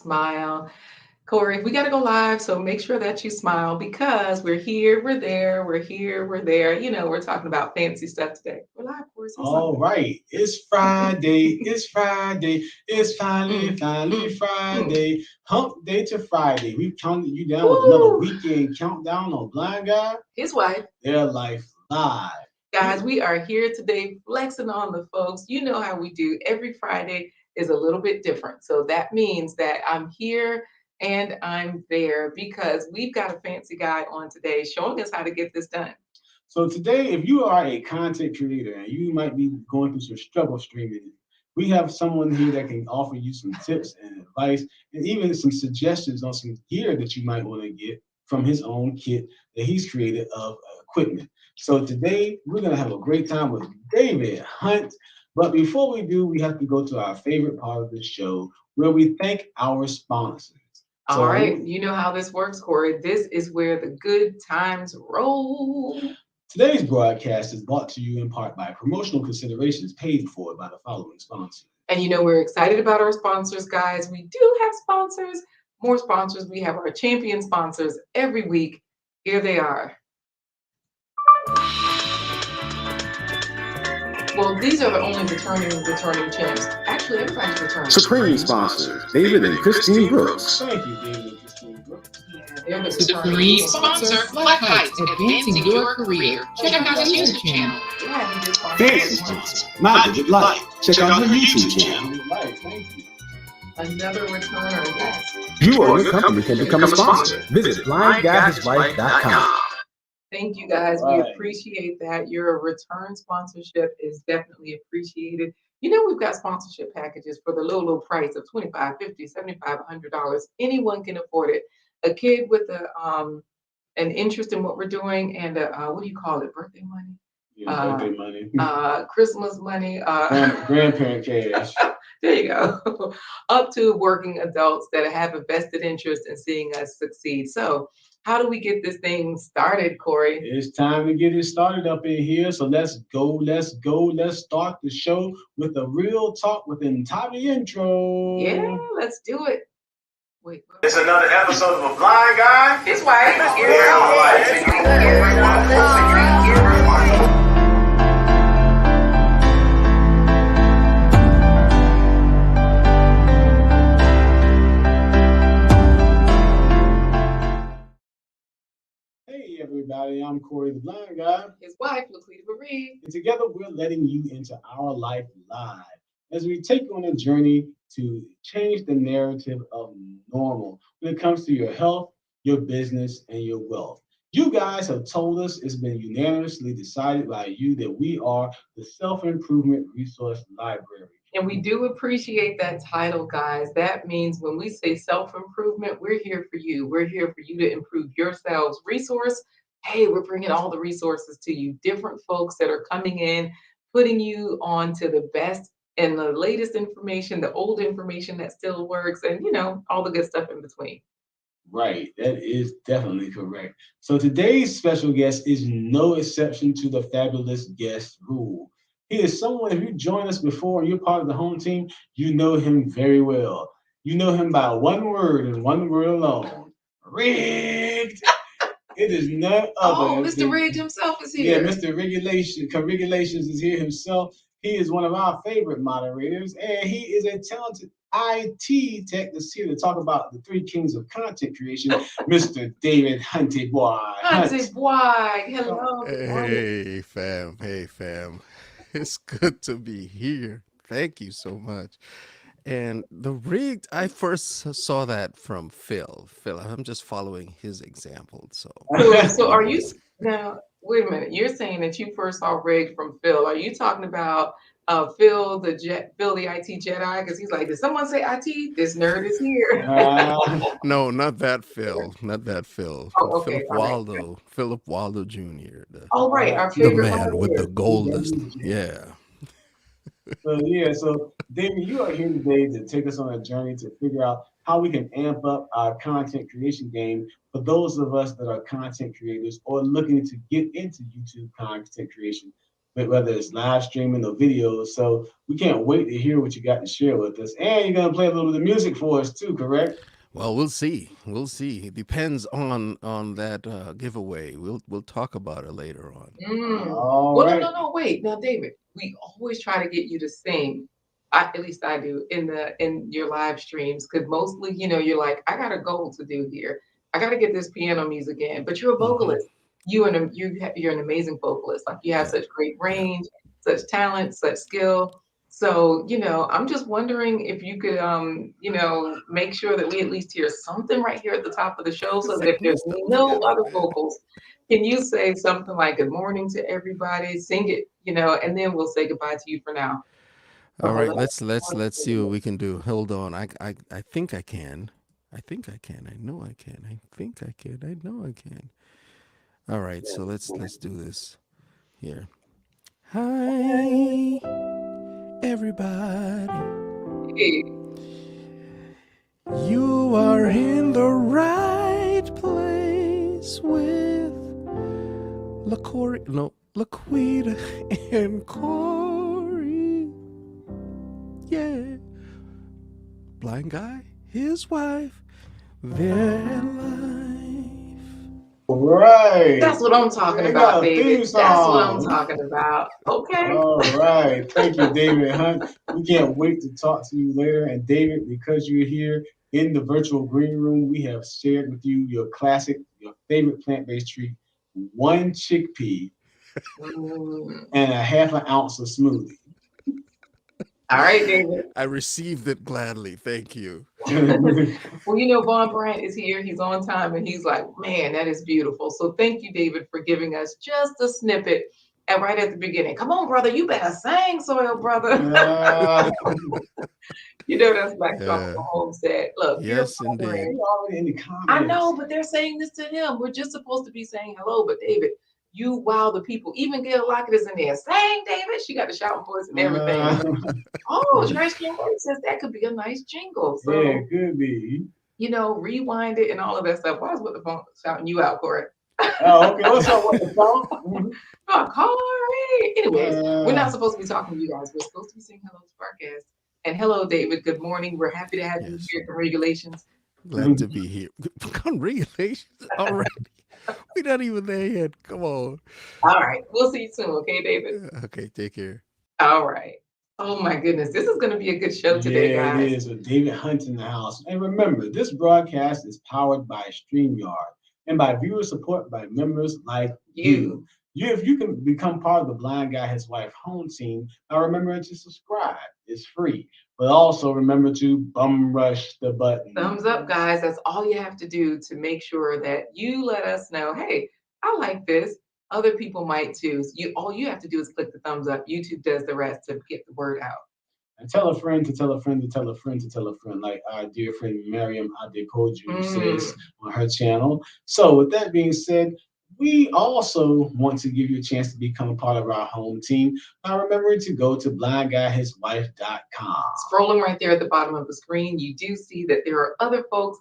Smile. Corey, we got to go live, so make sure that you smile because we're here, we're there, we're here, we're there. We're talking about fancy stuff today. We're live, Corey. Say All something. right, it's Friday, it's Friday, it's finally Mm, mm. Friday, hump day to Friday. We've counted you down with another Woo! weekend countdown on Blind Guy, His wife. Their Life Live. Guys, we are here today flexing on the folks. You know how we do. Every Friday is a little bit different. So that means that I'm here and I'm there because we've got a fancy guy on today showing us how to get this done. So today, if you are a content creator and you might be going through some struggle streaming, we have someone here that can offer you some tips and advice and even some suggestions on some gear that you might want to get from his own kit that he's created of equipment. So today, we're going to have a great time with David Hunt. But before we do, we have to go to our favorite part of the show where we thank our sponsors. All right, So you know how this works, Corey. This is where the good times roll. today's broadcast is brought to you in part by promotional considerations paid for by the following sponsors. And we're excited about our sponsors, guys. We do have sponsors, more sponsors. We have our champion sponsors every week. Here they are. Well, these are the only returning champs. Actually, everybody's returning. Supreme sponsors, David and Christine Brooks. Thank you, David and Christine Brooks. Yeah, they're the Supreme returning. sponsor, Flat Heights, advancing your career. Check out his YouTube channel. Yeah, he did Fancy sponsor, My Digit Life. Check out her YouTube channel. Right, thank you. Another returner, yes. You or your company can become a sponsor. Visit blindguyslife.com. Thank you guys. We Right. appreciate that. Your return sponsorship is definitely appreciated. We've got sponsorship packages for the low price of 25, 50, 75, $100. Anyone can afford it. A kid with an interest in what we're doing and what do you call it? Birthday money? Yeah, birthday money. Christmas money. Grandparent cash. There you go. Up to working adults that have a vested interest in seeing us succeed. So, how do we get this thing started, Corey? It's time to get it started up in here. So let's go, let's go. Let's start the show with a real talk with an entire intro. Yeah, let's do it. Wait, It's another episode of A Blind Guy. it's white. Hey, everybody, I'm Corey the Blind Guy. His wife, Laquita Marie. And together we're letting you into our life live as we take you on a journey to change the narrative of normal when it comes to your health, your business, and your wealth. You guys have told us it's been unanimously decided by you that we are the Self Improvement Resource Library. And we do appreciate that title, guys. That means when we say self improvement, we're here for you. We're here for you to improve yourselves. Resource, hey, we're bringing all the resources to you. Different folks that are coming in, putting you on to the best and the latest information, the old information that still works, and all the good stuff in between. Right, that is definitely correct. So today's special guest is no exception to the fabulous guest rule. He is someone, if you joined us before and you're part of the home team, you know him very well. You know him by one word and one word alone. Rigged. It is none Oh, other Mr. than Ridge himself is yeah, here. Mr. Regulations is here himself. He is one of our favorite moderators, and he is a talented IT tech that's here to talk about the three kings of content creation, Mr. David Hunte. Boy, Hunty boy. Hello. Good morning. Hey fam, hey fam. It's good to be here. Thank you so much. And the rigged, I first saw that from Phil. Phil, I'm just following his example. So So are you anyways, now? Wait a minute. You're saying that you first saw Rig from Phil. Are you talking about Phil the IT Jedi? Because he's like, did someone say IT? This nerd is here. no, not that Phil, not that Phil. Oh, okay. All right. Philip Waldo Jr., All right. Our the favorite man with the moderator. golden, yeah. So David, you are here today to take us on a journey to figure out how we can amp up our content creation game for those of us that are content creators or looking to get into YouTube content creation. whether it's live streaming or videos. So we can't wait to hear what you got to share with us. And you're gonna play a little bit of music for us too, correct? Well, we'll see. We'll see. It depends on that giveaway. We'll talk about it later on. All Well, no, right. no, no. Wait, now, David. We always try to get you to sing. At least I do in your live streams, because mostly, you're like, I got a goal to do here. I got to get this piano music in. But you're a Hmm. vocalist. You're an amazing vocalist. Like you have Yeah. such great Yeah. range, such talent, such skill. So, I'm just wondering if you could, make sure that we at least hear something right here at the top of the show, so that if Sing there's stuff. no Yeah. other Yeah. vocals, can you say something like "Good morning" to everybody? Sing it, and then we'll say goodbye to you for now. So All right. hello. Let's see what we can do. Hold on. I think I can. I think I can. I know I can. I think I can. I know I can. All right. So let's do this here. Hi, everybody. Hey, You are in the right place with Laquita and Corey. Yeah. Blind guy, his wife, their life. All right. that's what I'm talking We about, got a theme David. That's what I'm song. talking about. Okay. All right. Thank you, David Hunt. We can't wait to talk to you later. And David, because you're here in the virtual green room, we have shared with you your classic, your favorite plant-based treat, one chickpea Mm. and a half an ounce of smoothie. All right, David. I received it gladly. Thank you. Well, Vaughn Bryant is here. He's on time, and he's like, man, that is beautiful. So thank you, David, for giving us just a snippet and right at the beginning. Come on, brother, you better sing, soil brother. Uh, That's Black Tropical Yeah. Homestead. Look, you're Yes, indeed. wondering. you already in the I comments. know, but they're saying this to him. We're just supposed to be saying hello. But David, you wow the people. Even Gail Lockett is in there. Saying David, she got the shouting voice and everything. Oh, Trash Can Ray says that could be a nice jingle. Yeah, So, it could be. rewind it and all of that stuff. Why is what the phone shouting you out, Corey? Oh, okay. What's up with the phone? Oh, Corey. Anyways, we're Uh, not supposed to be talking to you guys. We're supposed to be saying hello to our guests. And hello, David. Good morning. We're happy to have you Yes. here at Regulations. Glad to be here. Congratulations already. We're not even there yet. Come on. All right. We'll see you soon. Okay, David? Okay, take care. All right. Oh my goodness. This is going to be a good show today, yeah, it guys. is with David Hunt in the house. And remember, this broadcast is powered by StreamYard and by viewer support by members like you. If you can become part of the Blind Guy His Wife home team, now remember to subscribe. It's free. But also remember to bum rush the button. Thumbs up, guys. That's all you have to do to make sure that you let us know, hey, I like this. Other people might too. So all you have to do is click the thumbs up. YouTube does the rest to get the word out. And tell a friend to tell a friend to tell a friend to tell a friend, like our dear friend Miriam Adekoju says on her channel. So, with that being said, we also want to give you a chance to become a part of our home team. Now, remember to go to blindguyhiswife.com. Scrolling right there at the bottom of the screen, you do see that there are other folks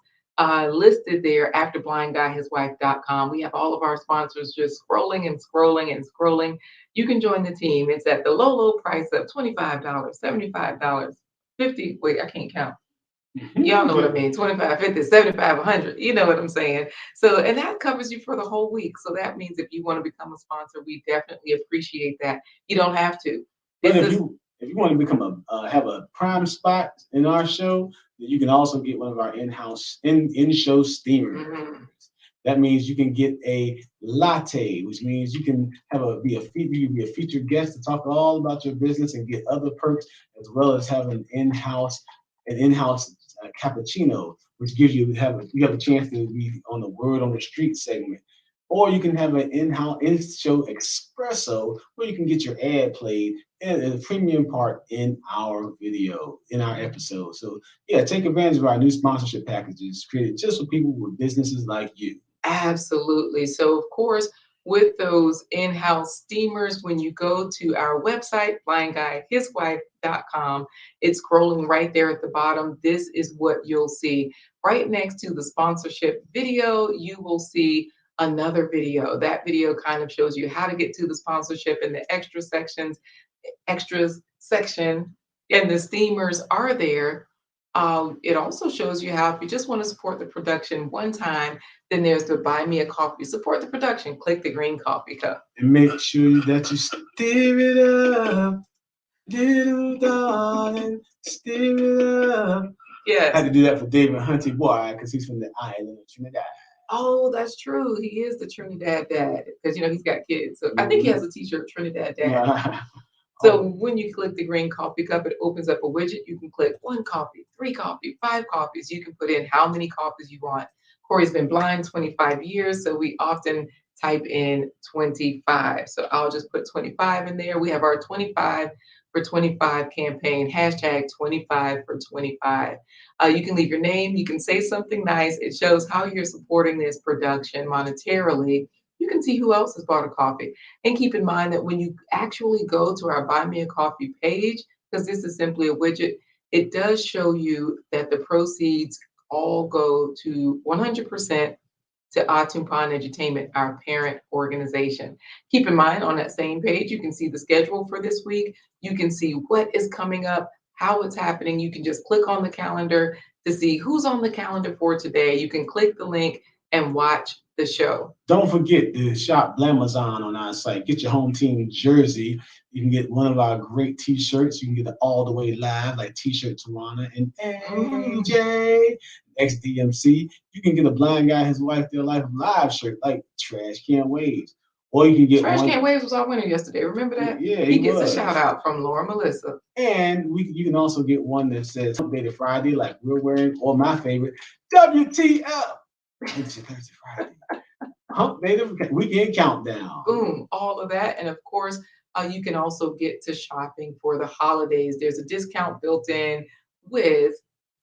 listed there after blindguyhiswife.com. We have all of our sponsors just scrolling and scrolling and scrolling. You can join the team. It's at the low, low price of $25, $75, $50. Wait, I can't count. Y'all know what I mean. 25, 50, 75, 100. You know what I'm saying? So, and that covers you for the whole week. So that means if you want to become a sponsor, we definitely appreciate that. You don't have to. But This if is you want to become have a prime spot in our show, then you can also get one of our in-show steamers. Mhm. That means you can get a latte, which means you can be a featured guest to talk all about your business and get other perks, as well as have an in-house cappuccino, which gives you have a chance to be on the word on the street segment. Or you can have an in-show espresso where you can get your ad played and a premium part in our video, in our episode. So yeah, take advantage of our new sponsorship packages created just for people with businesses like you. Absolutely. So, of course, with those in-house steamers, when you go to our website, blindguyhiswife.com, it's scrolling right there at the bottom. This is what you'll see. Right next to the sponsorship video, you will see another video. That video kind of shows you how to get to the sponsorship and the extras section, and the steamers are there. It also shows you how, if you just want to support the production one time, then there's the buy me a coffee. Support the production. Click the green coffee cup. And make sure that you stir it up, little darling, stir it up. I Yes. had to do that for David Hunte, boy, because he's from the island of Trinidad. Oh, that's true. He is the Trinidad dad because he's got kids. So I think he has a T-shirt, Trinidad dad. Yeah. So when you click the green coffee cup, it opens up a widget. You can click 1 coffee, 3 coffee, 5 coffees. You can put in how many coffees you want. Corey's been blind 25 years, so we often type in 25. So I'll just put 25 in there. We have our 25 for 25 campaign, hashtag 25 for 25. You can leave your name. You can say something nice. It shows how you're supporting this production monetarily. You can see who else has bought a coffee. And keep in mind that when you actually go to our Buy Me a Coffee page, because this is simply a widget, it does show you that the proceeds all go to 100% to Atumpan Entertainment, our parent organization. Keep in mind, on that same page, you can see the schedule for this week. You can see what is coming up, how it's happening. You can just click on the calendar to see who's on the calendar for today. You can click the link and watch the show. Don't forget to shop Blamazon on our site. Get your home team jersey. You can get one of our great t-shirts. You can get it all the way live, like T-shirt Tawana and AJ, XDMC. You can get a Blind Guy, His Wife, Their Life live shirt, like Trash Can Waves. Or you can get Trash Can Waves was our winner yesterday. Remember that? Yeah, he gets was. A shout out from Laura Melissa. And you can also get one that says Hump Day to Friday, like we're wearing, or my favorite, WTF. It's your Thursday, Friday. Hump Day to Weekend Countdown. Boom, all of that. And of course, you can also get to shopping for the holidays. There's a discount built in with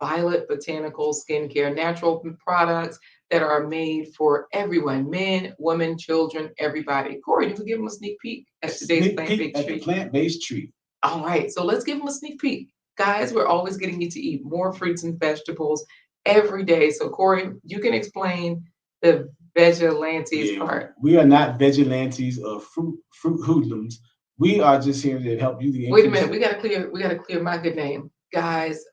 Violet Botanical Skincare, natural products that are made for everyone, men, women, children, everybody. Corey, you can give them a sneak peek at today's plant-based treat. Plant-based treat. All right, so let's give them a sneak peek. Guys, we're always getting you to eat more fruits and vegetables every day. So Corey, you can explain the vigilantes part. We are not vigilantes or fruit hoodlums. We are just here to help you. Wait a minute, we gotta clear my good name. Guys,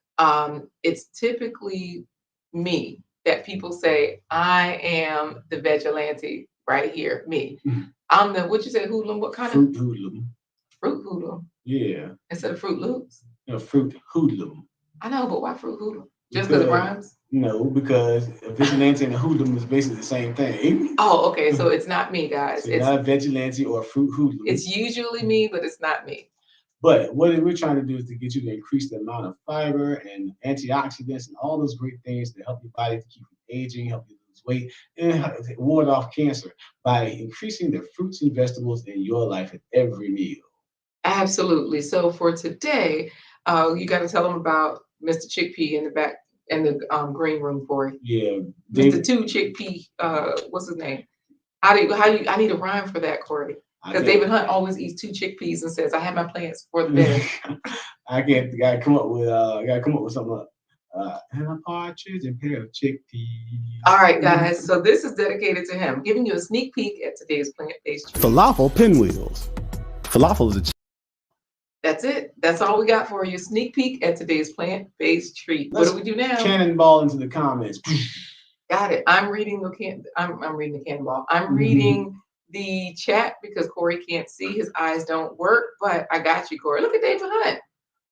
it's typically me that people say, I am the vigilante right here, me. I'm the, what you say, hoodlum? What kind fruit hoodlum? Fruit hoodlum. Yeah. Instead of Fruit Loops? No, fruit hoodlum. I know, but why fruit hoodlum? Just because it rhymes? No, because a vigilante and a hoodlum is basically the same thing. Oh, okay, so it's not me, guys. So it's not a vigilante or a fruit hoodlum. It's usually me, but it's not me. But what we're trying to do is to get you to increase the amount of fiber and antioxidants and all those great things to help your body to keep from aging, help you lose weight, and ward off cancer by increasing the fruits and vegetables in your life at every meal. Absolutely. So for today, you got to tell them about Mr. Chickpea in the back in the green room for you. Yeah, Mr. Two Chickpea. What's his name? I need a rhyme for that, Corey. Because David Hunte always eats 2 chickpeas and says, "I have my plans for the day." I gotta come up with something. And a partridge and pair of chickpeas. All right, guys. So this is dedicated to him, giving you a sneak peek at today's plant-based treat. Falafel pinwheels. Falafel is a That's it. That's all we got for you. Sneak peek at today's plant-based treat. What do we do now? Cannonball into the comments. Got it. I'm reading the cannonball. I'm reading the chat because Corey can't see. His eyes don't work, but I got you, Corey. Look at David Hunt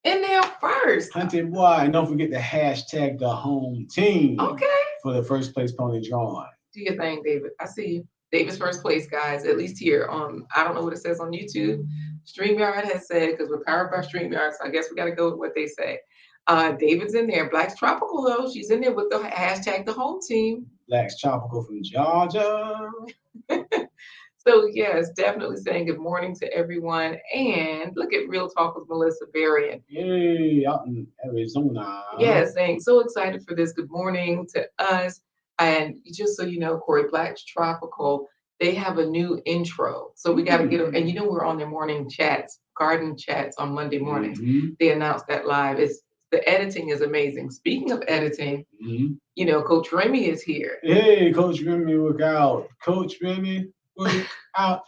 in there first. Hunted boy, and don't forget to hashtag the home team. Okay. For the first place pony drawing. Do your thing, David. I see you. David's first place, guys. At least here. I don't know what it says on YouTube. StreamYard has said, because we're powered by StreamYard, so I guess we got to go with what they say. David's in there. Black's Tropical, though. She's in there with the hashtag the home team. Black's Tropical from Georgia. So, yes, definitely saying good morning to everyone. And look at Real Talk with Melissa Varian. Yay, out in Arizona. Yes, saying so excited for this. Good morning to us. And just so you know, Corey, Black's Tropical, they have a new intro. So we got to get them. And we're on their morning chats, garden chats on Monday mornings. They announced that live. It's The editing is amazing. Speaking of editing, Mhm. you know, Coach Remy is here. Hey, Coach Remy, work out. Coach Remy, work out.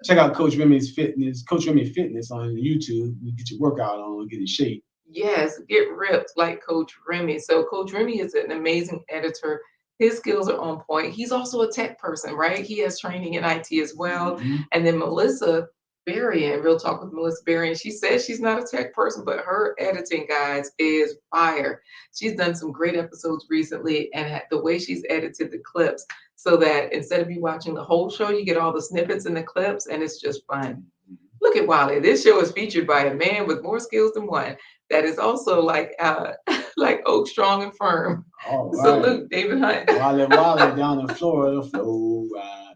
Check out Coach Remy's fitness. Coach Remy Fitness on YouTube. You get your workout on, get in shape. Yes, get ripped like Coach Remy. So Coach Remy is an amazing editor. His skills are on point. He's also a tech person, right? He has training in IT as well. Mhm. And then Melissa Berrien, Real Talk with Melissa Berrien, she says she's not a tech person, but her editing, guys, is fire. She's done some great episodes recently, and the way she's edited the clips so that instead of you watching the whole show, you get all the snippets and the clips, and it's just fun. Look at Wally. This show is featured by a man with more skills than one. That is also like like oak strong and firm. All right. Salute, David Hunte. Wally down in Florida. Flow rider.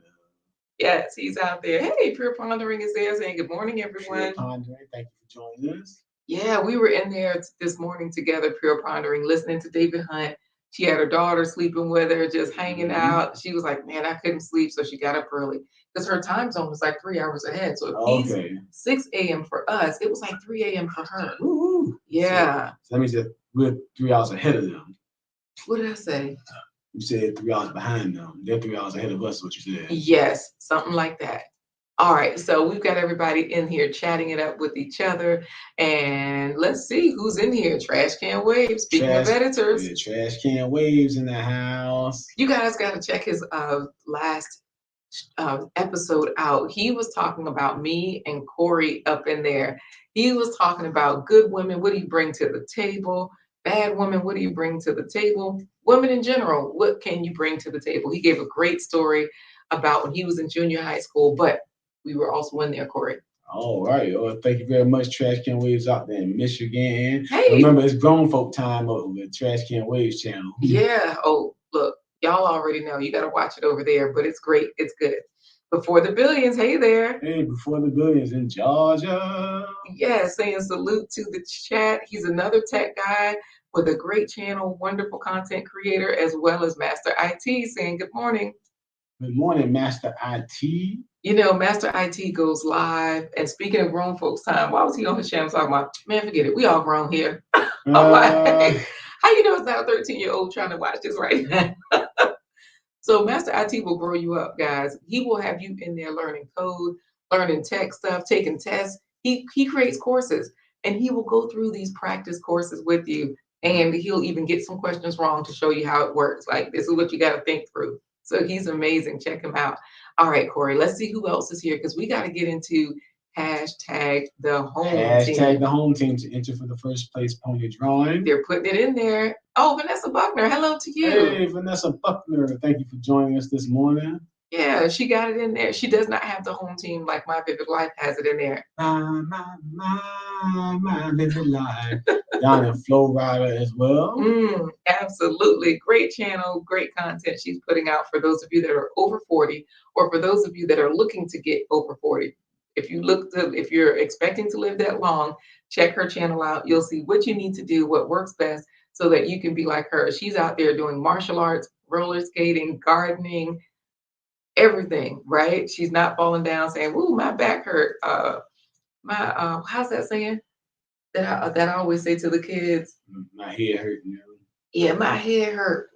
Yes, he's out there. Hey, Pure Pondering is there saying good morning, everyone. Pure Pondering, thank you for joining us. Yeah, we were in there this morning together, Pure Pondering, listening to David Hunt. She had her daughter sleeping with her, just hanging out. She was like, man, I couldn't sleep, so she got up early because her time zone was like 3 hours ahead. So if he's Okay. 6 a.m. for us, it was like 3 a.m. for her. Woo-hoo. Yeah. So that means that we're 3 hours ahead of them. What did I say? You said 3 hours behind them. They're 3 hours ahead of us, what you said. Yes, something like that. All right, so we've got everybody in here chatting it up with each other. And let's see who's in here. Trash Can Waves. Speaking of editors, Yeah, Trash Can Waves in the house. you guys got to check his last episode out. He was talking about me and Corey up in there. He was talking about good women. What do you bring to the table? Bad women. What do you bring to the table? Women in general. What can you bring to the table? He gave a great story about when he was in junior high school, but we were also in there, Corey. All right. Well, thank you very much, Trash Can Waves out there in Michigan. Hey. Remember, it's grown folk time over the Trash Can Waves channel. Yeah. Oh, look, y'all already know. You got to watch it over there, but it's great. It's good. Before the Billions, hey there. Hey, Before the Billions in Georgia. Yeah, saying salute to the chat. He's another tech guy with a great channel, wonderful content creator, as well as Master IT, saying good morning. Good morning, Master IT. You know, Master IT goes live. And speaking of grown folks' time, why was he on his channel talking about, man, forget it. We all grown here. All right. How you know it's not a 13-year-old trying to watch this right now? So Master IT will grow you up, guys. He will have you in there learning code, learning tech stuff, taking tests. He creates courses, and he will go through these practice courses with you, and he'll even get some questions wrong to show you how it works. Like, this is what you got to think through. So he's amazing. Check him out. All right, Corey, let's see who else is here because we got to get into hashtag the home team. Hashtag the home team to enter for the first place pony drawing. They're putting it in there. Oh, Vanessa Buckner, hello to you. Hey, Vanessa Buckner, thank you for joining us this morning. Yeah, she got it in there. She does not have the home team like My Vivid Life has it in there. My Vivid Life. Down in Flow Rider as well. Absolutely. Great channel, great content she's putting out for those of you that are over 40 or for those of you that are looking to get over 40. If you're expecting to live that long, check her channel out. You'll see what you need to do, what works best so that you can be like her. She's out there doing martial arts, roller skating, gardening, everything, right? She's not falling down saying, "Ooh, my back hurt." How's that saying? That I always say to the kids. My head hurt. You know? Yeah, my head hurt.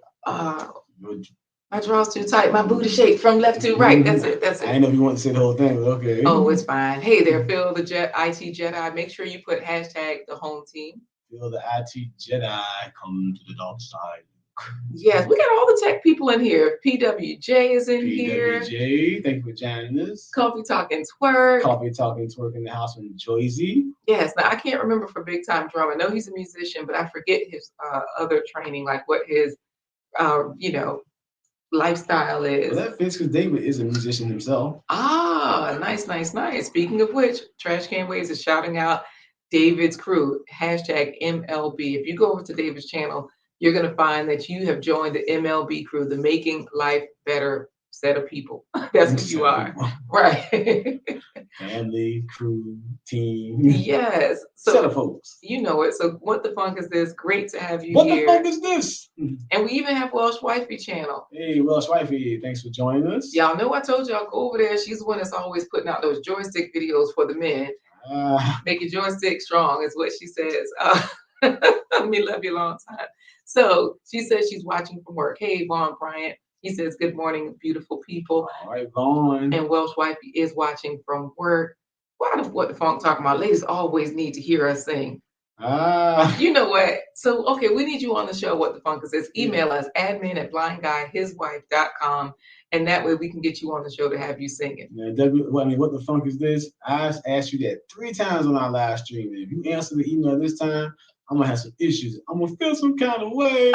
My draw's too tight. My booty shake from left to right. That's it. That's it. I didn't know if you want to say the whole thing, but okay. Oh, it's fine. Hey there, Phil, the IT Jedi. Make sure you put hashtag the home team. Phil, the IT Jedi, come to the dark side. Yes, we got all the tech people in here. PWJ is in here. PWJ, thank you for joining us. Coffee Talking Twerk. Coffee Talking Twerk in the house from Joyzy. Yes, now I can't remember for Big Time Drum. I know he's a musician, but I forget his other training, like what his, lifestyle is. Well, that fits because David is a musician himself. Ah, nice, nice, nice. Speaking of which, Trash Can Waves is shouting out David's crew, hashtag MLB. If you go over to David's channel, you're going to find that you have joined the MLB crew, the Making Life Better set of people. That's who you are. Right. Family, crew, team. Yes. So, set of folks. You know it. So what the funk is this? Great to have you here. What the funk is this? And we even have Welsh Wifey channel. Hey, Welsh Wifey, thanks for joining us. Y'all know I told y'all, go over there. She's the one that's always putting out those joystick videos for the men. Make your joystick strong is what she says. Me love you a long time. So she says she's watching from work. Hey, Vaughn Bryant. He says, good morning, beautiful people. All right, Vaughn. And Welsh Wifey is watching from work. What the funk talking about? Ladies always need to hear us sing. Ah, You know what? So, okay, we need you on the show. What the funk is this? yeah. Email us admin@blindguyhiswife.com. And that way we can get you on the show to have you singing. Yeah, I mean, what the funk is this? I asked you that 3 times on our live stream. And if you answer the email this time, I'm gonna have some issues. I'm gonna feel some kind of way.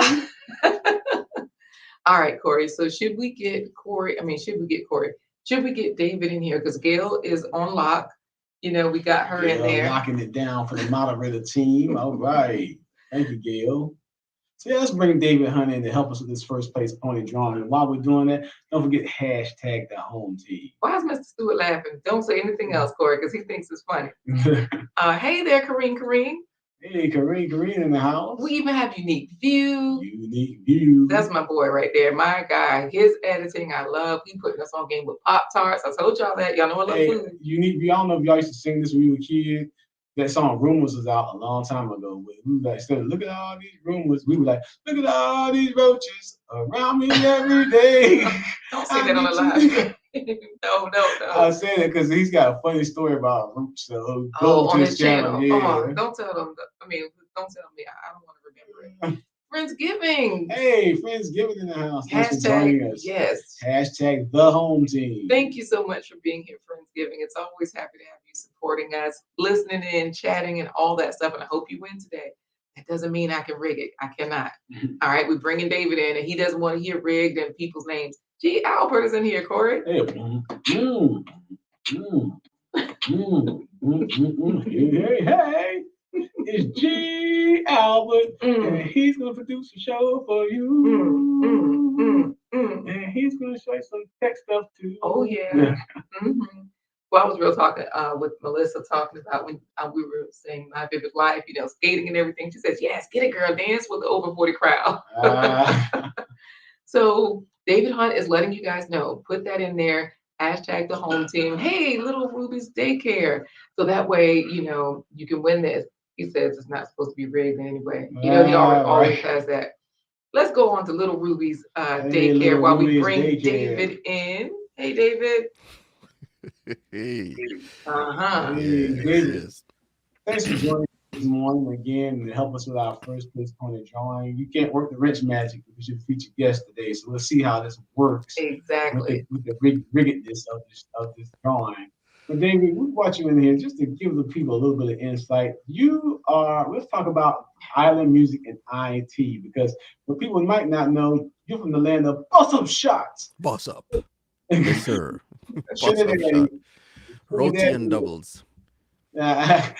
All right, Corey. So should we get Corey? I mean, should we get Corey? Should we get David in here? Because Gail is on lock. You know, we got her in Gail there. locking it down for the moderator team. All right. Thank you, Gail. So yeah, let's bring David Hunte in to help us with this first place pony drawing. And while we're doing that, don't forget hashtag the home team. Why is Mr. Stewart laughing? Don't say anything else, Corey, because he thinks it's funny. Hey there, Kareen. Hey, Kareen in the house. We even have Unique View. Unique View. That's my boy right there. My guy. His editing, I love. He putting us on game with Pop-Tarts. I told y'all that. Y'all know I love food. Unique View. I don't know if y'all used to sing this when you were kids. That song Rumors was out a long time ago. We were like, instead of look at all these rumors, we were like, look at all these roaches around me every day. Don't say that on the live. No. I said it because he's got a funny story about roots. So go on to his channel. Yeah. Don't tell them. Don't tell me. I don't want to remember it. Friendsgiving. Hey, Friendsgiving in the house. Thanks for joining us. Yes. Hashtag the home team. Thank you so much for being here, Friendsgiving. It's always happy to have you supporting us, listening in, chatting, and all that stuff. And I hope you win today. That doesn't mean I can rig it. I cannot. All right, we're bringing David in, and he doesn't want to hear rigged and people's names. G. Albert is in here, Corey. Hey, hey. It's G. Albert, and he's gonna produce a show for you. And he's gonna show you some tech stuff too. Oh yeah. Well, I was real talking with Melissa talking about when we were saying My Vivid Life, you know, skating and everything. She says, "Yes, get it, girl, dance with the over 40 crowd." So David Hunt is letting you guys know. Put that in there. Hashtag the home team. Hey, little Ruby's daycare. So that way, you know, you can win this. He says it's not supposed to be rigged anyway. You know, he always has that. Let's go on to little Ruby's daycare while we bring David in. Hey, David. Hey. Hey, David. Thanks for joining us this morning again to help us with our first place pony drawing. You can't work the wrench magic because you're the featured guest today. So let's see how this works. Exactly. With the riggedness of this drawing. But David, we brought you in here just to give the people a little bit of insight. Let's talk about island music and IT, because what people might not know, you're from the land of boss up shots. Boss up. Yes, sir. Boss up shot. Roti and doubles.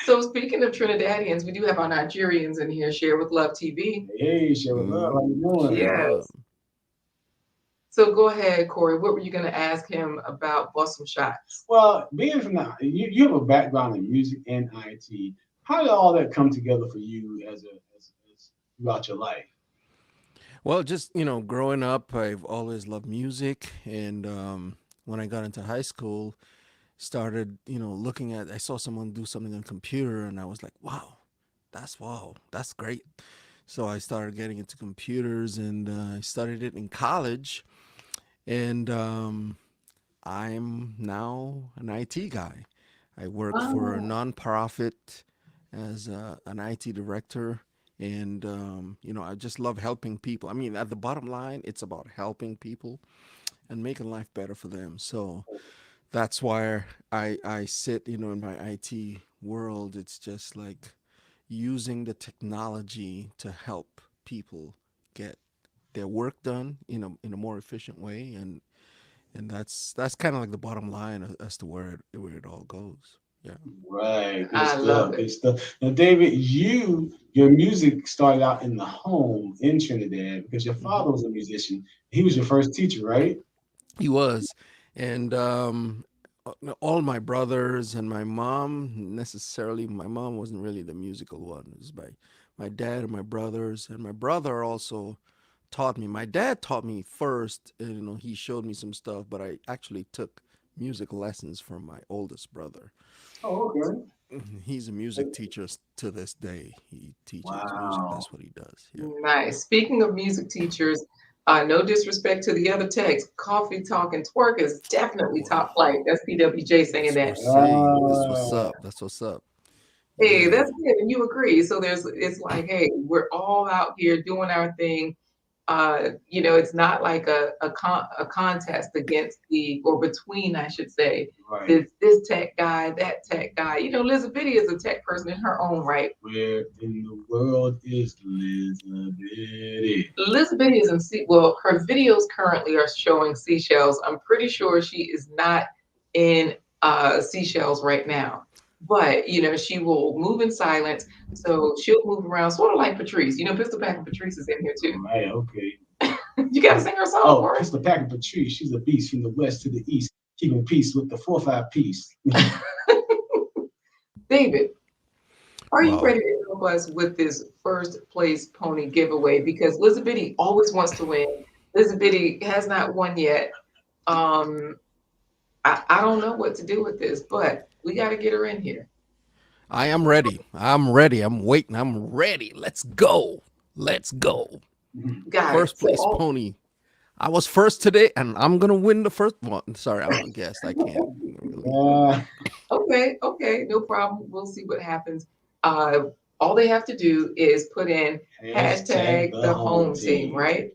So speaking of Trinidadians, we do have our Nigerians in here. Share with Love TV. Hey, Share with Love. How you doing? Yes. So go ahead, Corey. What were you going to ask him about Bosom Shots? Well, being from you have a background in music and IT. How did all that come together for you as throughout your life? Well, just, growing up, I've always loved music. And when I got into high school, started, I saw someone do something on a computer, and I was like, wow, that's great. So I started getting into computers, and I studied it in college. And I'm now an IT guy. I work for a nonprofit as an IT director. And, I just love helping people. I mean, at the bottom line, it's about helping people and making life better for them. So that's why I sit, in my IT world. It's just like using the technology to help people get their work done in a more efficient way, and that's kind of like the bottom line as to where it all goes. Yeah. Right. I love it. Good stuff. Now, David, your music started out in the home in Trinidad because your father was a musician. He was your first teacher, right? He was, and all my brothers and my mom. My mom wasn't really the musical one. It was my dad and my brothers, and my brother also taught me. My dad taught me first, and he showed me some stuff, but I actually took music lessons from my oldest brother. Oh, okay. He's a music teacher to this day. He teaches music. Wow. That's what he does. Yeah. Nice. Speaking of music teachers, no disrespect to the other techs, Coffee Talk and Twerk is definitely Well, top flight. That's PWJ saying that's what we're that. saying. That's what's Uh, up. That's what's up. Hey, Yeah. that's good. And you agree. So it's like, hey, we're all out here doing our thing. It's not like a contest against or between, I should say, right. this tech guy, that tech guy. Liz Biddy is a tech person in her own right. Where in the world is Elizabeth? Elizabeth is in well, her videos currently are showing seashells. I'm pretty sure she is not in seashells right now. But she will move in silence. So she'll move around sort of like Patrice. Pistol Pack and Patrice is in here too. Right, okay. You gotta sing her song. Oh, Pistol Pack and Patrice. She's a beast from the west to the east, keeping peace with the 4-5 piece. David, are you Wow. ready to help us with this first place pony giveaway? Because Elizabeth always wants to win. Elizabeth has not won yet. I don't know what to do with this, but we got to get her in here. I am ready. I'm ready. I'm waiting. I'm ready. Let's go. Let's go. Guys, First place pony. I was first today, and I'm gonna win the first one. Sorry, I'm a guest. I can't. Really. Okay, no problem. We'll see what happens. All they have to do is put in hashtag the home team, right?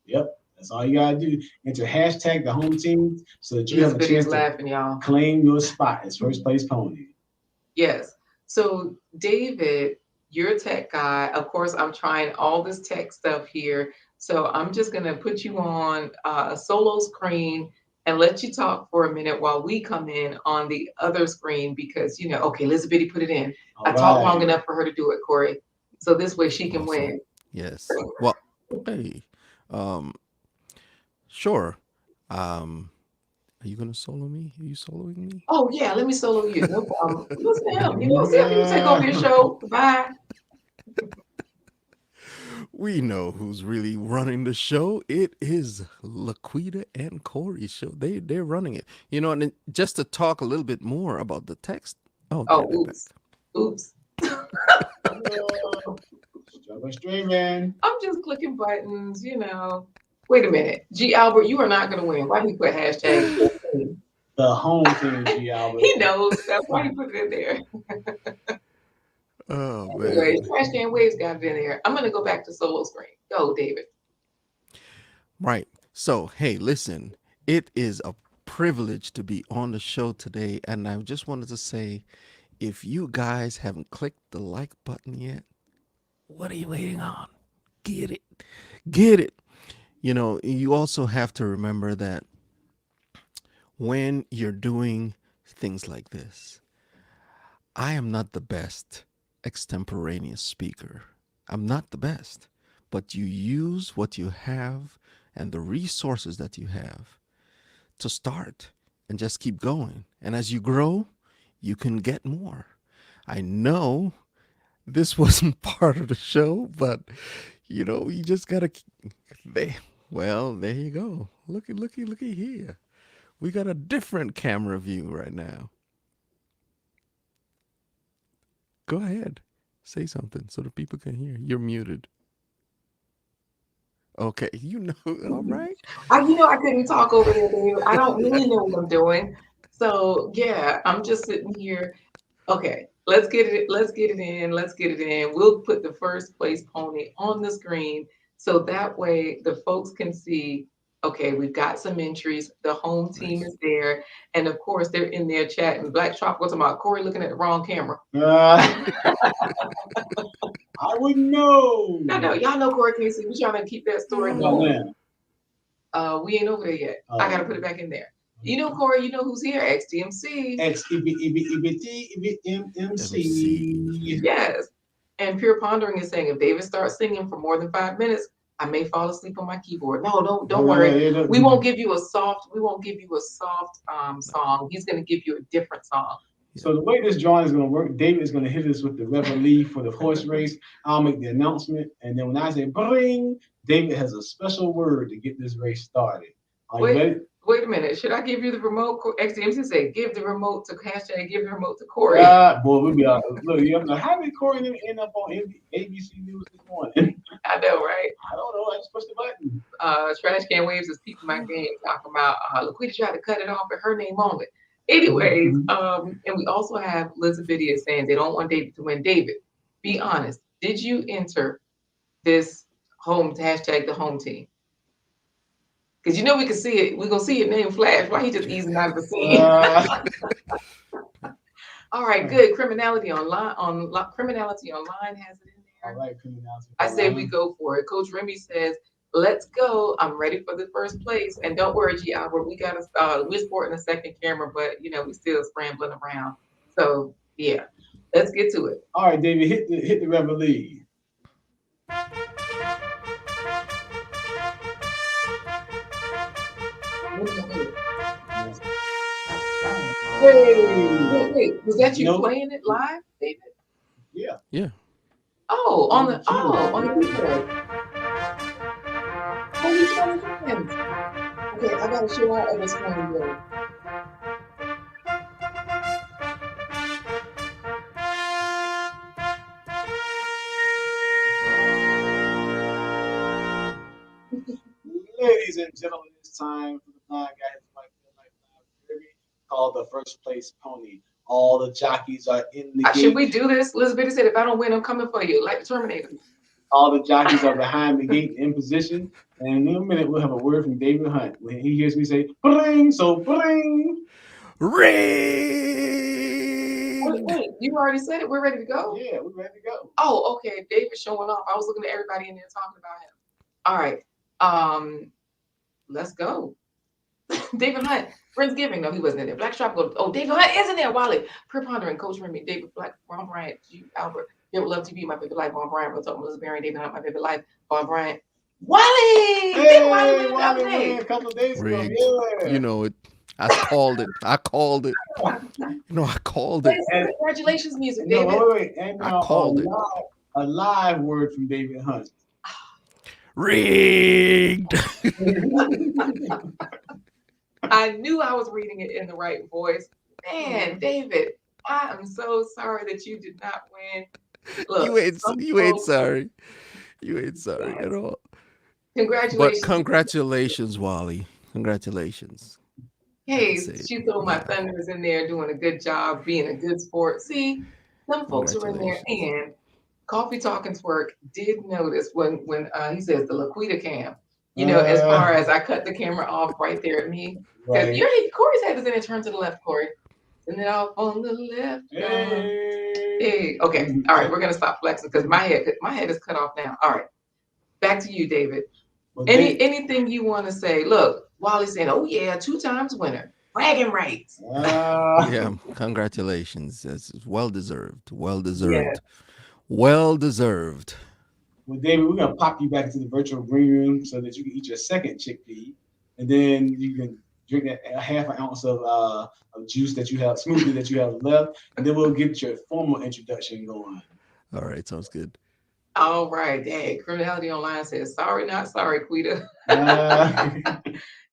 Yep, that's all you gotta do. Enter hashtag the home team so that you have a chance to laughing, y'all. claim your spot as first place pony. Yes. So David, you're a tech guy. Of course, I'm trying all this tech stuff here. So I'm just gonna put you on a solo screen and let you talk for a minute while we come in on the other screen because okay, Elizabeth put it in. I talked long enough for her to do it, Corey. So this way she can Awesome. win. Yes. Well, hey, sure. Are you gonna solo me? Are you soloing me? Oh yeah, let me solo you. No problem. Listen to him. See if you take over your show. Bye. We know who's really running the show. It is Laquita and Corey's show. They're running it. And then just to talk a little bit more about the text. Oh, Oops. Struggle streaming. I'm just clicking buttons, Wait a minute. G Albert, you are not gonna win. Why do you put hashtag? The home team, G Albert. He knows. That's why he put it in there. Oh Anyway, man. Trash Can Waves got it in there. I'm gonna go back to solo screen. Go, David. Right. So, hey, listen, it is a privilege to be on the show today. And I just wanted to say, if you guys haven't clicked the like button yet, what are you waiting on? Get it. Get it. You also have to remember that when you're doing things like this, I am not the best extemporaneous speaker. I'm not the best, but you use what you have and the resources that you have to start and just keep going. And as you grow, you can get more. I know this wasn't part of the show, but you just gotta. There you go. Looky here. We got a different camera view right now. Go ahead. Say something so the people can hear. You're muted. Okay, all right. I couldn't talk over there, David. I don't really know what I'm doing. So yeah, I'm just sitting here. Okay, let's get it in. Let's get it in. We'll put the first place pony on the screen so that way the folks can see. Okay, we've got some entries. The home team is there, and of course they're in there chatting. Black Tropical talking about Corey looking at the wrong camera. I wouldn't know. No, y'all know Corey can't see. We're trying to keep that story going. We ain't over there yet. I gotta put it back in there. Corey, who's here? XDMC. XEBEBTMC. Yes. And Pure Pondering is saying if David starts singing for more than 5 minutes, I may fall asleep on my keyboard. No, don't worry. We won't give you a soft song. He's gonna give you a different song. So the way this drawing is going to work, David is going to hit us with the reveille for the horse race. I'll make the announcement, and then when I say bring, David has a special word to get this race started. Are you Wait, ready? wait a minute. Should I give you the remote? XDMC say, give the remote to hashtag, give the remote to Corey. Boy, we'll be look, you have to, how did Corey end up on ABC News this morning? I know, right? I don't know. I just pushed the button. Trash can waves is peeping my game talking about Laquita tried to cut it off and her name on it. Anyways, and we also have Elizabeth saying they don't want David to win. David, be honest. Did you enter this home hashtag the home team? Because you know we can see it. We're gonna see your name flash. Why he just easing out of the scene? All right, good. Criminality online criminality online has it in there. All right, criminality. I say we go for it. Coach Remy says, let's go. I'm ready for the first place. And don't worry, G Albert, we got we're sporting a second camera, but you know, we still scrambling around. So yeah, let's get to it. All right, David, hit the reveille. Wait, was that you playing it live, David? Yeah. Yeah. Oh, on the keyboard. Oh, you trying to dance? Okay, I gotta show our other screen though. Ladies and gentlemen, it's time for the blind guy his wife called the first place pony. All the jockeys are in the gate. Should we do this? Elizabeth said, if I don't win, I'm coming for you, like the Terminator. All the jockeys are behind the gate in position. And in a minute, we'll have a word from David Hunte. When he hears me say, bring, so bring. Ring! Wait, you already said it. We're ready to go? Yeah, we're ready to go. Oh, okay. David's showing off. I was looking at everybody in there talking about him. All right. Let's go. David Hunte, Friendsgiving. No, he wasn't in there. Black Tropical. Oh, David Hunte is in there. Wally, Prepondering, Coach Remy, David Black, Ron Bryant, G. Albert, David Love TV, My Favorite Life, Von Bryant, Real Talk, Melissa Berry, David Hunte, My Favorite Life, Von Bryant. Wally! Hey, Wally, a couple of days ago. Yeah. You know it. I called it. I called it. No, I called it. Congratulations, music, David. No, wait. And I called it. A live word from David Hunte. Rigged. I knew I was reading it in the right voice. Man, David, I am so sorry that you did not win. Look, you ain't sorry. You ain't sorry at all. Congratulations. But congratulations, Wally. Congratulations. Hey, she told my Thunder is in there doing a good job, being a good sport. See, some folks are in there. And Coffee Talking's work did notice when he says the Laquita cam. You know, as far as I cut the camera off right there at me. Because Corey's head is in it, turn to the left, Corey. And then off on the left. Hey. Okay. All right, we're gonna stop flexing because my head is cut off now. All right. Back to you, David. Well, anything you want to say? Look, Wally's saying, oh yeah, 2 times winner. Bragging rights. Yeah, congratulations. That's well deserved. Well deserved. Yeah. Well deserved. Well, David, we're gonna pop you back into the virtual green room so that you can eat your second chickpea, and then you can drink a half an ounce of juice that you have, smoothie that you have left, and then we'll get your formal introduction going. All right, sounds good. All right, dang. Criminality Online says, sorry, not sorry, Quita.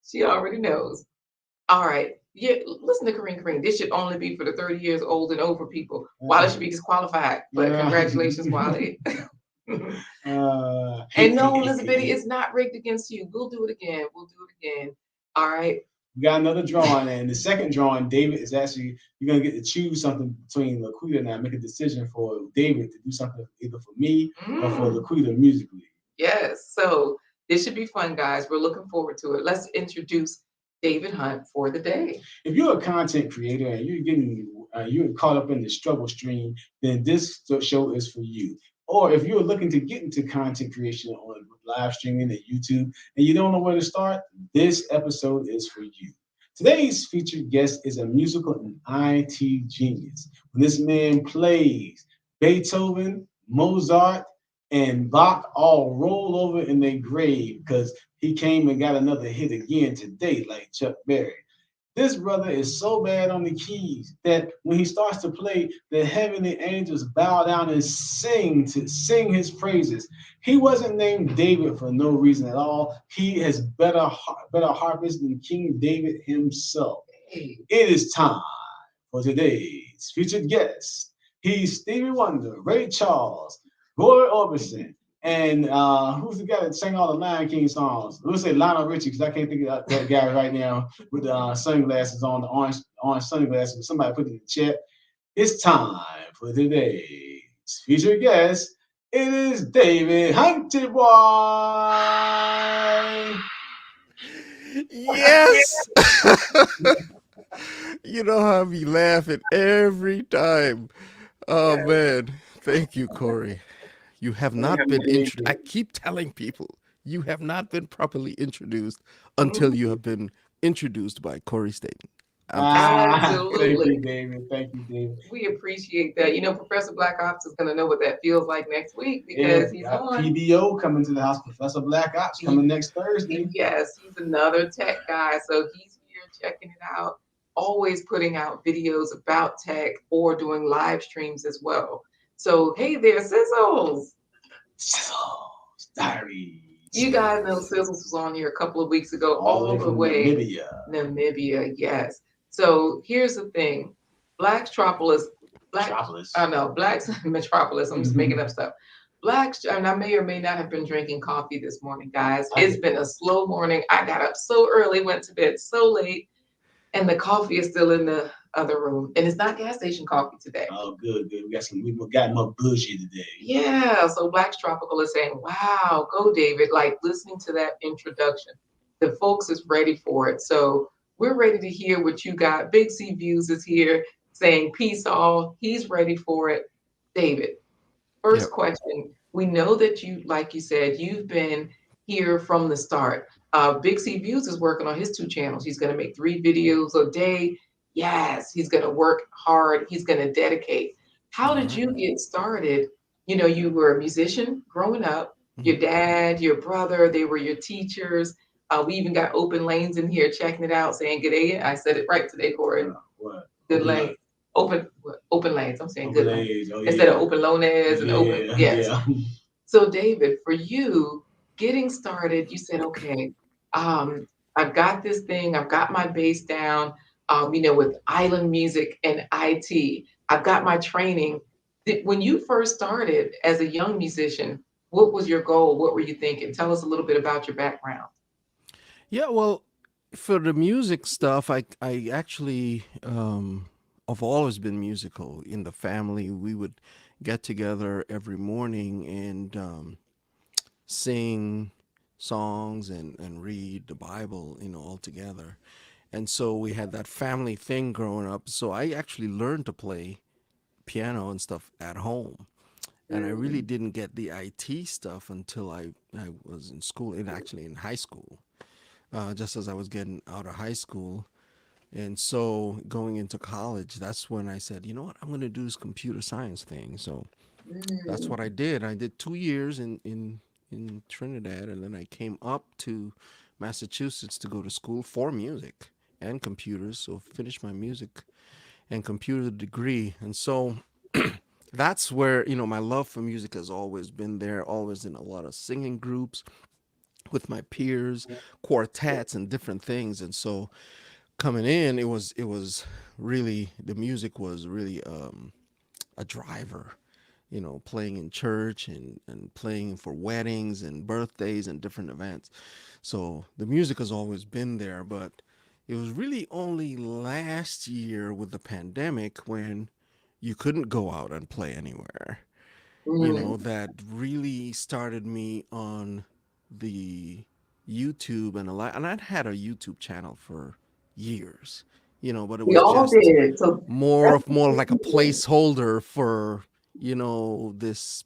She already knows. All right. Yeah, listen to Kareem. This should only be for the 30 years old and over people. Wally should be disqualified. But congratulations, Wally. And no, Elizabeth, it's not rigged against you. We'll do it again. All right. We got another drawing, and the second drawing, David is actually, you're gonna get to choose something between Laquita and I. Make a decision for David to do something either for me or for Laquita musically. Yes. So this should be fun, guys. We're looking forward to it. Let's introduce David Hunte for the day. If you're a content creator and you're caught up in the struggle stream, then this show is for you. Or if you're looking to get into content creation on live streaming at YouTube and you don't know where to start, this episode is for you. Today's featured guest is a musical and IT genius. When this man plays, Beethoven, Mozart, and Bach all roll over in their grave because he came and got another hit again today, like Chuck Berry. This brother is so bad on the keys that when he starts to play, the heavenly angels bow down and sing his praises. He wasn't named David for no reason at all. He has better harpers than King David himself. Hey, It is time for today's featured guest. He's Stevie Wonder, Ray Charles, Roy Orbison, and who's the guy that sang all the Lion King songs? Let's say Lionel Richie, because I can't think of that guy right now with the sunglasses on, the orange sunglasses. Somebody put it in the chat. It's time for today's featured guest. It is David Hunte, boy. Yes. You know how I be laughing every time. Oh man, thank you, Corey. You have not been I keep telling people you have not been properly introduced until you have been introduced by Corey Staten. I'm just Thank absolutely. you, David. Thank you, David. We appreciate that. You know, Professor Black Ops is going to know what that feels like next week Yeah, because he's got on. PBO coming to the house. Professor Black Ops coming next Thursday. Yes, he's another tech guy. So he's here checking it out, always putting out videos about tech or doing live streams as well. So, hey there, Sizzles. Sizzles Diary. You guys know Sizzles was on here a couple of weeks ago, All the way all the from way Namibia. Namibia, yes. So here's the thing. Blacktropolis, Black, Metropolis. I know, Black's Metropolis, I'm just making up stuff. Blacks, and I may or may not have been drinking coffee this morning, guys. It's been a slow morning. I got up so early, went to bed so late, and the coffee is still in the other room. And it's not gas station coffee today. Oh, good. We got more bougie today. Yeah, so Black's Tropical is saying, wow, go David, like listening to that introduction. The folks is ready for it. So we're ready to hear what you got. Big C Views is here saying peace all. He's ready for it. David, first yep. question. We know that you, like you said, you've been here from the start. Big C Views is working on his 2 channels. He's going to make 3 videos a day. Yes, he's going to work hard. He's going to dedicate. How All did right. you get started? You know, you were a musician growing up. Mhm. Your dad, your brother, they were your teachers. We even got open lanes in here checking it out, saying good day. I said it right today, Corey. What? Good Open lane. up. Open lanes. I'm saying Open good lane. age. Oh, Instead of yeah. open lones and open. Yeah, Yes. yeah. So, David, for you getting started, you said, okay, I've got this thing, I've got my bass down, you know, with island music and IT. I've got my training. When you first started as a young musician, what was your goal? What were you thinking? Tell us a little bit about your background. Yeah, well, for the music stuff, I actually have always been musical in the family. We would get together every morning and sing songs and read the Bible, all together. And so we had that family thing growing up. So I actually learned to play piano and stuff at home. And I really Mm. didn't get the IT stuff until I was in school, actually in high school, just as I was getting out of high school. And so going into college, that's when I said, you know what, I'm going to do this computer science thing. So that's what Mm. I did. I did 2 years in Trinidad, and then I came up to Massachusetts to go to school for music and computers. So finished my music and computer degree. And so that's where, my love for music has always been there, always in a lot of singing groups with my peers, quartets and different things. And so coming in, it was really, the music was really a driver, playing in church and playing for weddings and birthdays and different events. So the music has always been there, but it was really only last year with the pandemic when you couldn't go out and play anywhere, Mm. that really started me on the YouTube and a lot. And I'd had a YouTube channel for years, but it We was all just did. So more that's of what more we like a did. placeholder for, this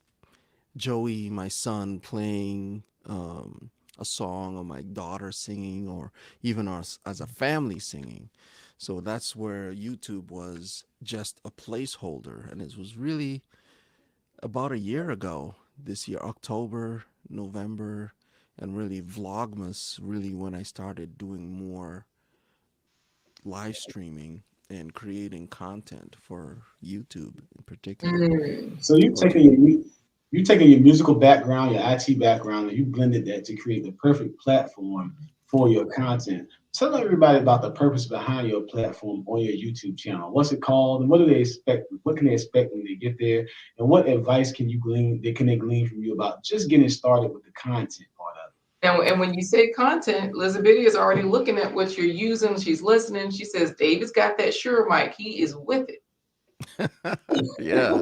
Joey, my son, playing a song, or my daughter singing, or even us as a family singing. So that's where YouTube was just a placeholder. And it was really about a year ago, this year, October, November, and really Vlogmas, really when I started doing more live streaming and creating content for YouTube in particular. Mm. So you Or taking you taking your musical background, your IT background, and you blended that to create the perfect platform for your content. Tell everybody about the purpose behind your platform on your YouTube channel. What's it called, and what do they expect? What can they expect when they get there? And what advice can you glean? They glean from you about just getting started with the content part of And when you say content, Elizabeth is already looking at what you're using. She's listening. She says, David's got that Shure mic. He is with it. yeah.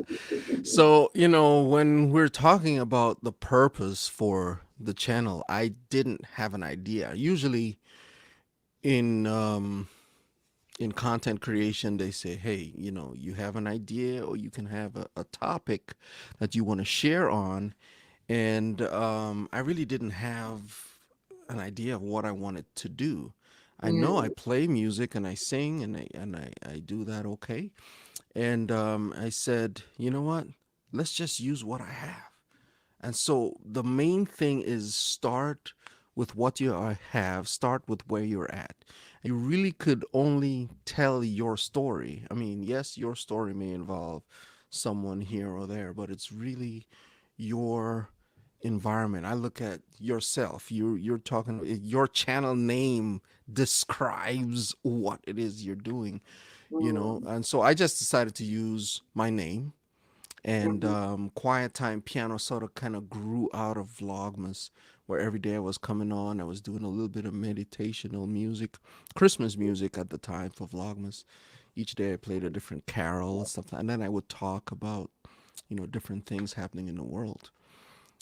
So, when we're talking about the purpose for the channel, I didn't have an idea. Usually in in content creation, they say, hey, you have an idea or you can have a topic that you want to share on. And I really didn't have an idea of what I wanted to do. I know I Mm. play music and I sing and I do that okay. And I said, you know what? Let's just use what I have. And so the main thing is start with what you have, start with where you're at. You really could only tell your story. I mean, yes, your story may involve someone here or there, but it's really your environment. I look at yourself. You're talking your channel name describes what it is you're doing, Mm. and so I just decided to use my name, and Mhm. quiet time piano sort of kind of grew out of Vlogmas, where every day I was coming on, I was doing a little bit of meditational music, Christmas music at the time for Vlogmas. Each day I played a different carol and stuff, and then I would talk about different things happening in the world.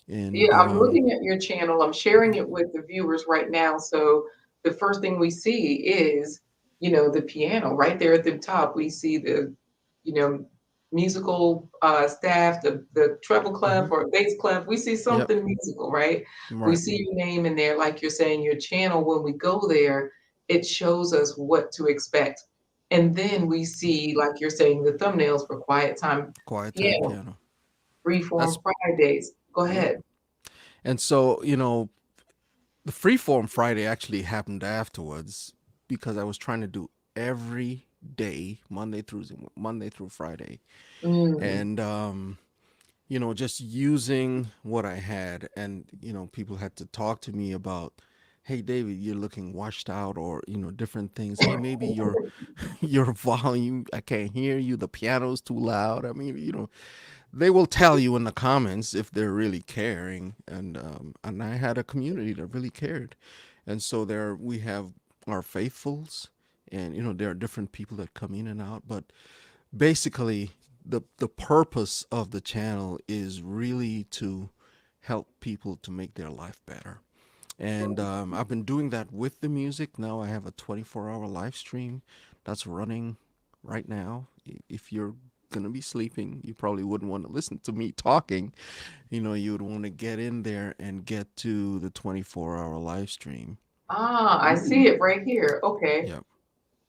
And Yeah, I'm looking at your channel. I'm sharing it with the viewers right now. So the first thing we see is, the piano right there at the top. We see the, you know, musical staff, the treble clef mhm, or bass clef. We see yep, something musical, right? We right, see your name in there, like you're saying, your channel. When we go there, it shows us what to expect. And then we see, like you're saying, the thumbnails for Quiet Time quiet time Piano, piano. Freeform That's Fridays. Go yep. ahead. And so the Freeform Friday actually happened afterwards because I was trying to do every day, Monday through Friday, Mm. and just using what I had, and people had to talk to me about, hey David, you're looking washed out, or different things. Hey, maybe your your volume, I can't hear you. The piano's too loud. I mean, they will tell you in the comments if they're really caring, and I had a community that really cared, and so there we have our faithfuls, and there are different people that come in and out, but basically the purpose of the channel is really to help people to make their life better. And I've been doing that with the music. Now I have a 24-hour live stream that's running right now. If you're gonna be sleeping, you probably wouldn't want to listen to me talking. You would want to get in there and get to the 24-hour live stream. Ah, I see it right here. Okay. Yep,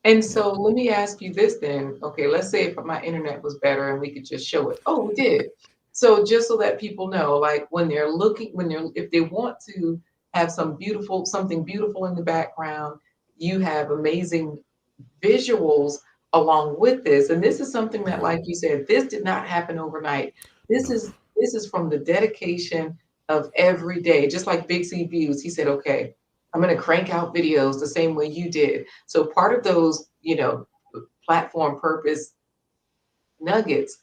And yep. so let me ask you this then. Okay, let's say if my internet was better and we could just show it. Oh, we did. So just so that people know, like if they want to have something beautiful in the background, you have amazing visuals along with this. And this is something that, Right. like you said, this did not happen overnight. This No. is this is from the dedication of every day. Just like Big C Views, he said, okay, I'm gonna crank out videos the same way you did. So part of those, platform purpose nuggets,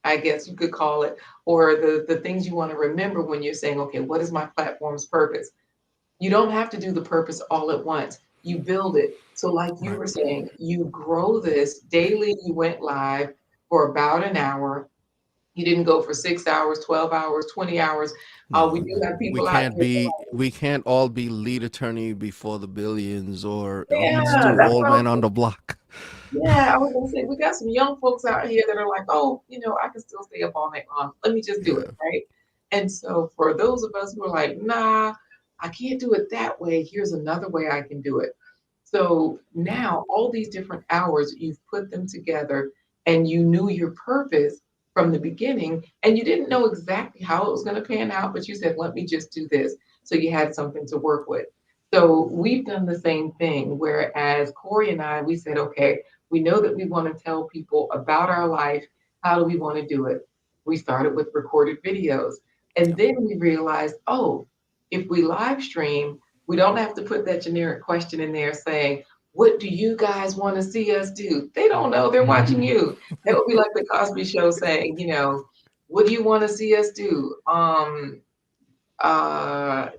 I guess you could call it, or the things you want to remember when you're saying, okay, what is my platform's purpose? You don't have to do the purpose all at once. You build it. So, like you Right. were saying, you grow this daily. You went live for about an hour. You didn't go for 6 hours, 12 hours, 20 hours. We No, do have we people out can't here. be. We can't all be lead attorney before the billions, or at least Yeah, two that's old what I men on was. the block. Yeah, I was gonna say we got some young folks out here that are like, oh, I can still stay up all night long. Let me just do it, Yeah. right? And so for those of us who are like, nah, I can't do it that way. Here's another way I can do it. So Right. now all these different hours, you've put them together and you knew your purpose from the beginning and you didn't know exactly how it was going to pan out, but you said, let me just do this. So you had something to work with. So we've done the same thing, whereas Corey and I, we said, okay, we know that we want to tell people about our life. How do we want to do it? We started with recorded videos. And Yep. then we realized, oh, if we live stream, we don't have to put that generic question in there saying, what do you guys want to see us do? They don't know. They're watching you. That would be like the Cosby Show saying, what do you want to see us do?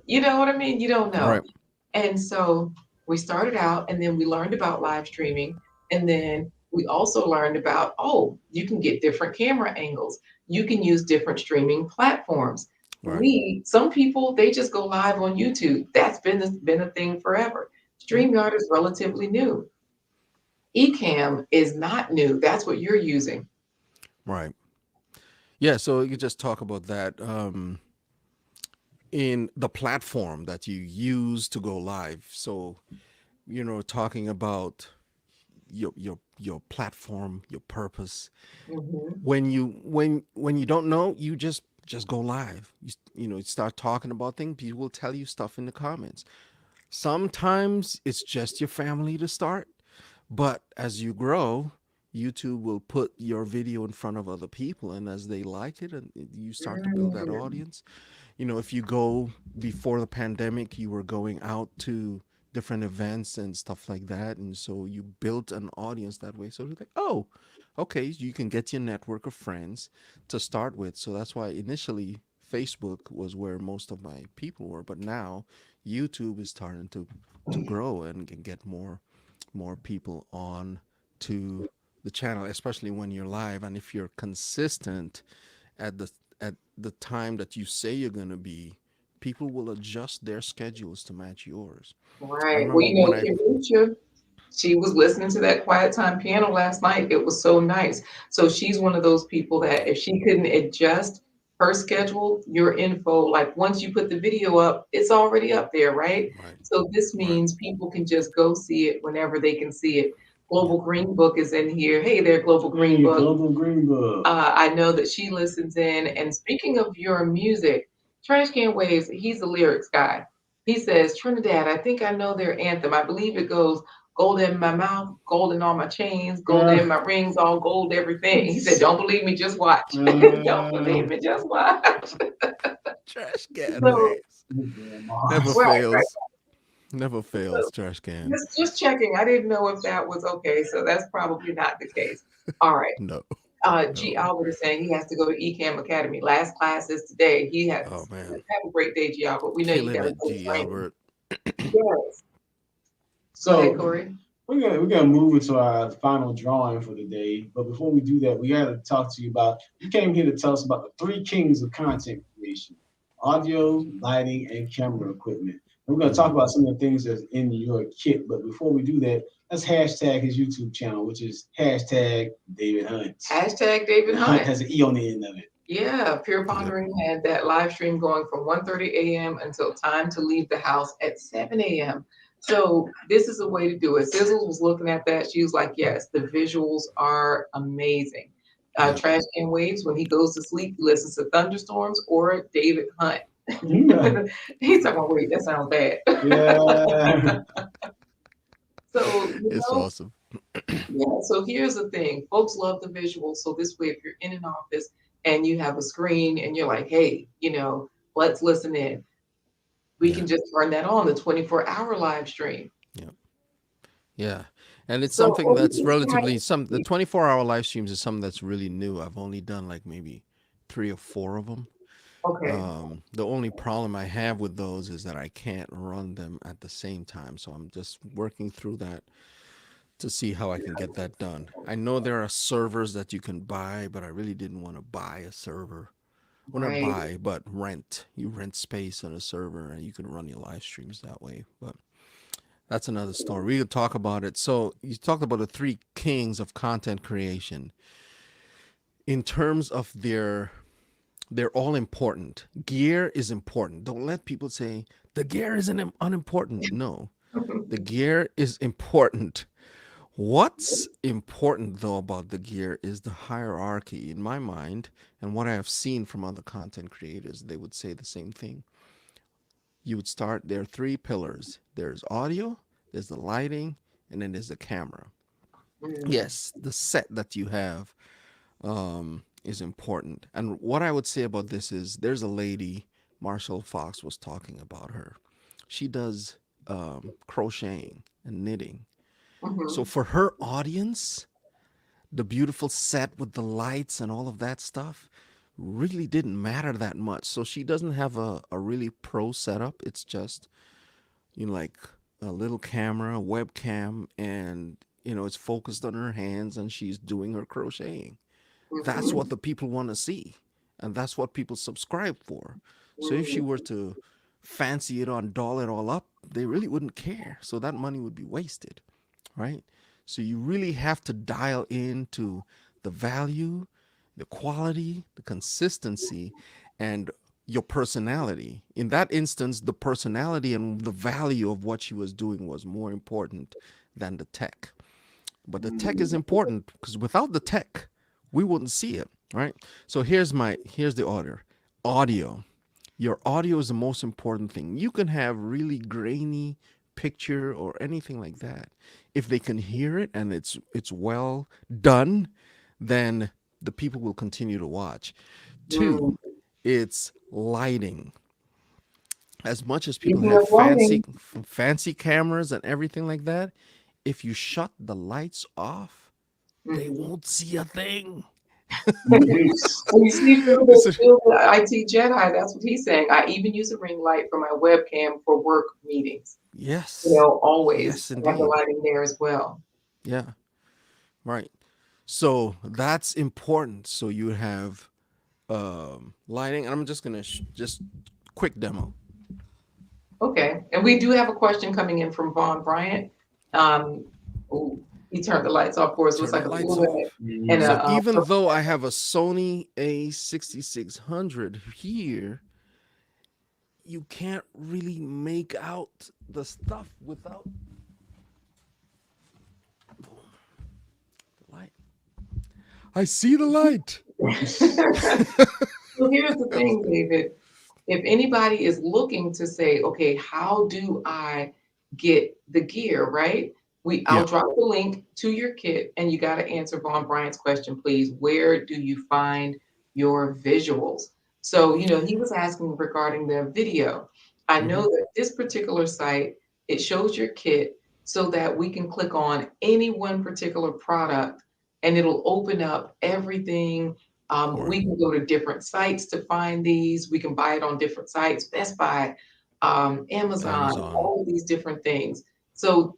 You know what I mean? You don't know. Right. And so we started out and then we learned about live streaming. And then we also learned about, oh, you can get different camera angles. You can use different streaming platforms. Right. Some people, they just go live on YouTube. That's been a thing forever. Yep. StreamYard is relatively new. Ecamm is not new. That's what you're using. Right. Yeah. So you could just talk about that. In the platform that you use to go live. So, talking about your platform, your purpose. Hmm. When you don't know, you just go live. You start talking about things. People will tell you stuff in the comments. Sometimes it's just your family to start, but as you grow, YouTube will put your video in front of other people, and as they like it, and you start to build that audience. If you go before the pandemic, you were going out to different events and stuff like that. And so you built an audience that way. So it's like, oh, okay, you can get your network of friends to start with. So that's why initially Facebook was where most of my people were. But now YouTube is starting to grow and can get more people on to the channel, especially when you're live. And if you're consistent at the time that you say you're going to be, people will adjust their schedules to match yours. I Right. Well, remember when I Kirucha, she was listening to that Quiet Time piano last night. It was so nice. So she's one of those people that if she couldn't adjust her schedule, your info, like once you put the video up, it's already up there, right? right, So this right, means people can just go see it whenever they can see it. yeah, Global Green Book is in here. Hey there, Global Green Hey, Book. Global Green Book. I know that she listens in. And speaking of your music, Trash Can Waves, he's the lyrics guy. He says, Trinidad, I think I know their anthem. I believe it goes, gold in my mouth, gold in all my chains, gold Uh, in my rings, all gold, everything. He said, don't believe me, just watch. Don't uh, believe me, just watch. trash can So, waves. Mars. Never right, right. fails. Never So fails. Trash can. just checking. I didn't know if that was okay. So that's probably not the case. All right. No, G. no. Albert is saying he has to go to Ecamm Academy. Last class is today. He has Oh man, have a great day, G. Albert. We know you killing got to it, go G. training. Albert. Yes. Go ahead, So Corey. we're gonna move into our final drawing for the day. But before we do that, we gotta talk to you about. You came here to tell us about the three kings of content creation: audio, lighting, and camera equipment. And we're gonna talk Mhm. about some of the things that's in your kit. But before we do that, let's hashtag his YouTube channel, which is hashtag David Hunt. Hashtag David Hunt Hunt. has an E on the end of it. Yeah, Pure Yep. Pondering had that live stream going from 1:30 a.m. until time to leave the house at 7 a.m. So this is a way to do it. Sizzle was looking at that. She was like, yes, the visuals are amazing. Yep. Trash Can Waves, when he goes to sleep, he listens to thunderstorms or David Hunt. Yeah. He's talking, wait, that sounds bad. Yeah. So, It's awesome. yeah, so here's the thing. Folks love the visual. So this way, if you're in an office and you have a screen and you're like, hey, let's listen in. We Yeah. can just turn that on, the 24-hour live stream. Yep. Yeah. And it's So something over that's this relatively some the time, 24-hour live streams is something that's really new. I've only done like maybe 3 or 4 of them. okay, The only problem I have with those is that I can't run them at the same time. So I'm just working through that to see how I can get that done. I know there are servers that you can buy, but I really didn't want to buy a server. Well, not right. buy, but rent. You rent space on a server and you can run your live streams that way. But that's another story. We could talk about it. So you talked about the three kings of content creation. In terms of they're all important. Gear is important. Don't let people say the gear isn't unimportant. No, the gear is important. What's important though about the gear is the hierarchy in my mind, and what I have seen from other content creators, they would say the same thing. you would start. There are three pillars. There's audio, there's the lighting, and then there's the camera. Mm, Yes, the set that you have is important. And what I would say about this is there's a lady, Marshall Fox was talking about her. She does crocheting and knitting. So mhm, for her audience, the beautiful set with the lights and all of that stuff really didn't matter that much. So she doesn't have a really pro setup. It's just, like a little camera, webcam, and, it's focused on her hands and she's doing her crocheting. That's what mhm, the people want to see. And that's what people subscribe for. So if she mm, were to fancy it on, doll it all up, they really wouldn't care. So that money would be wasted, right? So you really have to dial into the value, the quality, the consistency, and your personality. In that instance, the personality and the value of what she was doing was more important than the tech. But the tech is important because without the tech, we wouldn't see it, right? So here's the order. Audio. Your audio is the most important thing. You can have really grainy picture or anything like that. If they can hear it and it's well done, then the people will continue to watch. Two, mm. it's lighting. As much as people Speaking have of lighting, fancy cameras and everything like that, if you shut the lights off, they mhm. won't see a thing. When you see It's a- Phil, the IT Jedi, that's what he's saying. I even use a ring light for my webcam for work meetings. yes, Always yes, have the indeed. lighting there as well. Yeah, right. So that's important. So you have lighting, and I'm just gonna just quick demo. Okay, and we do have a question coming in from Vaughn Bryant. Um, ooh, he turned the lights off for us. Looks Turn the like a lights little bit off. and So a even though I have a Sony A6600 here, you can't really make out the stuff without the light. I see the light. So here's the thing, David. If anybody is looking to say, okay, how do I get the gear, right? I'll Yeah. drop the link to your kit and you got to answer Vaughn Bryant's question, please. Where do you find your visuals? So, he was asking regarding the video. I know Mm-hmm. that this particular site, it shows your kit so that we can click on any one particular product and it'll open up everything. Right. We can go to different sites to find these. We can buy it on different sites, Best Buy, Amazon, Amazon. all of these different things. So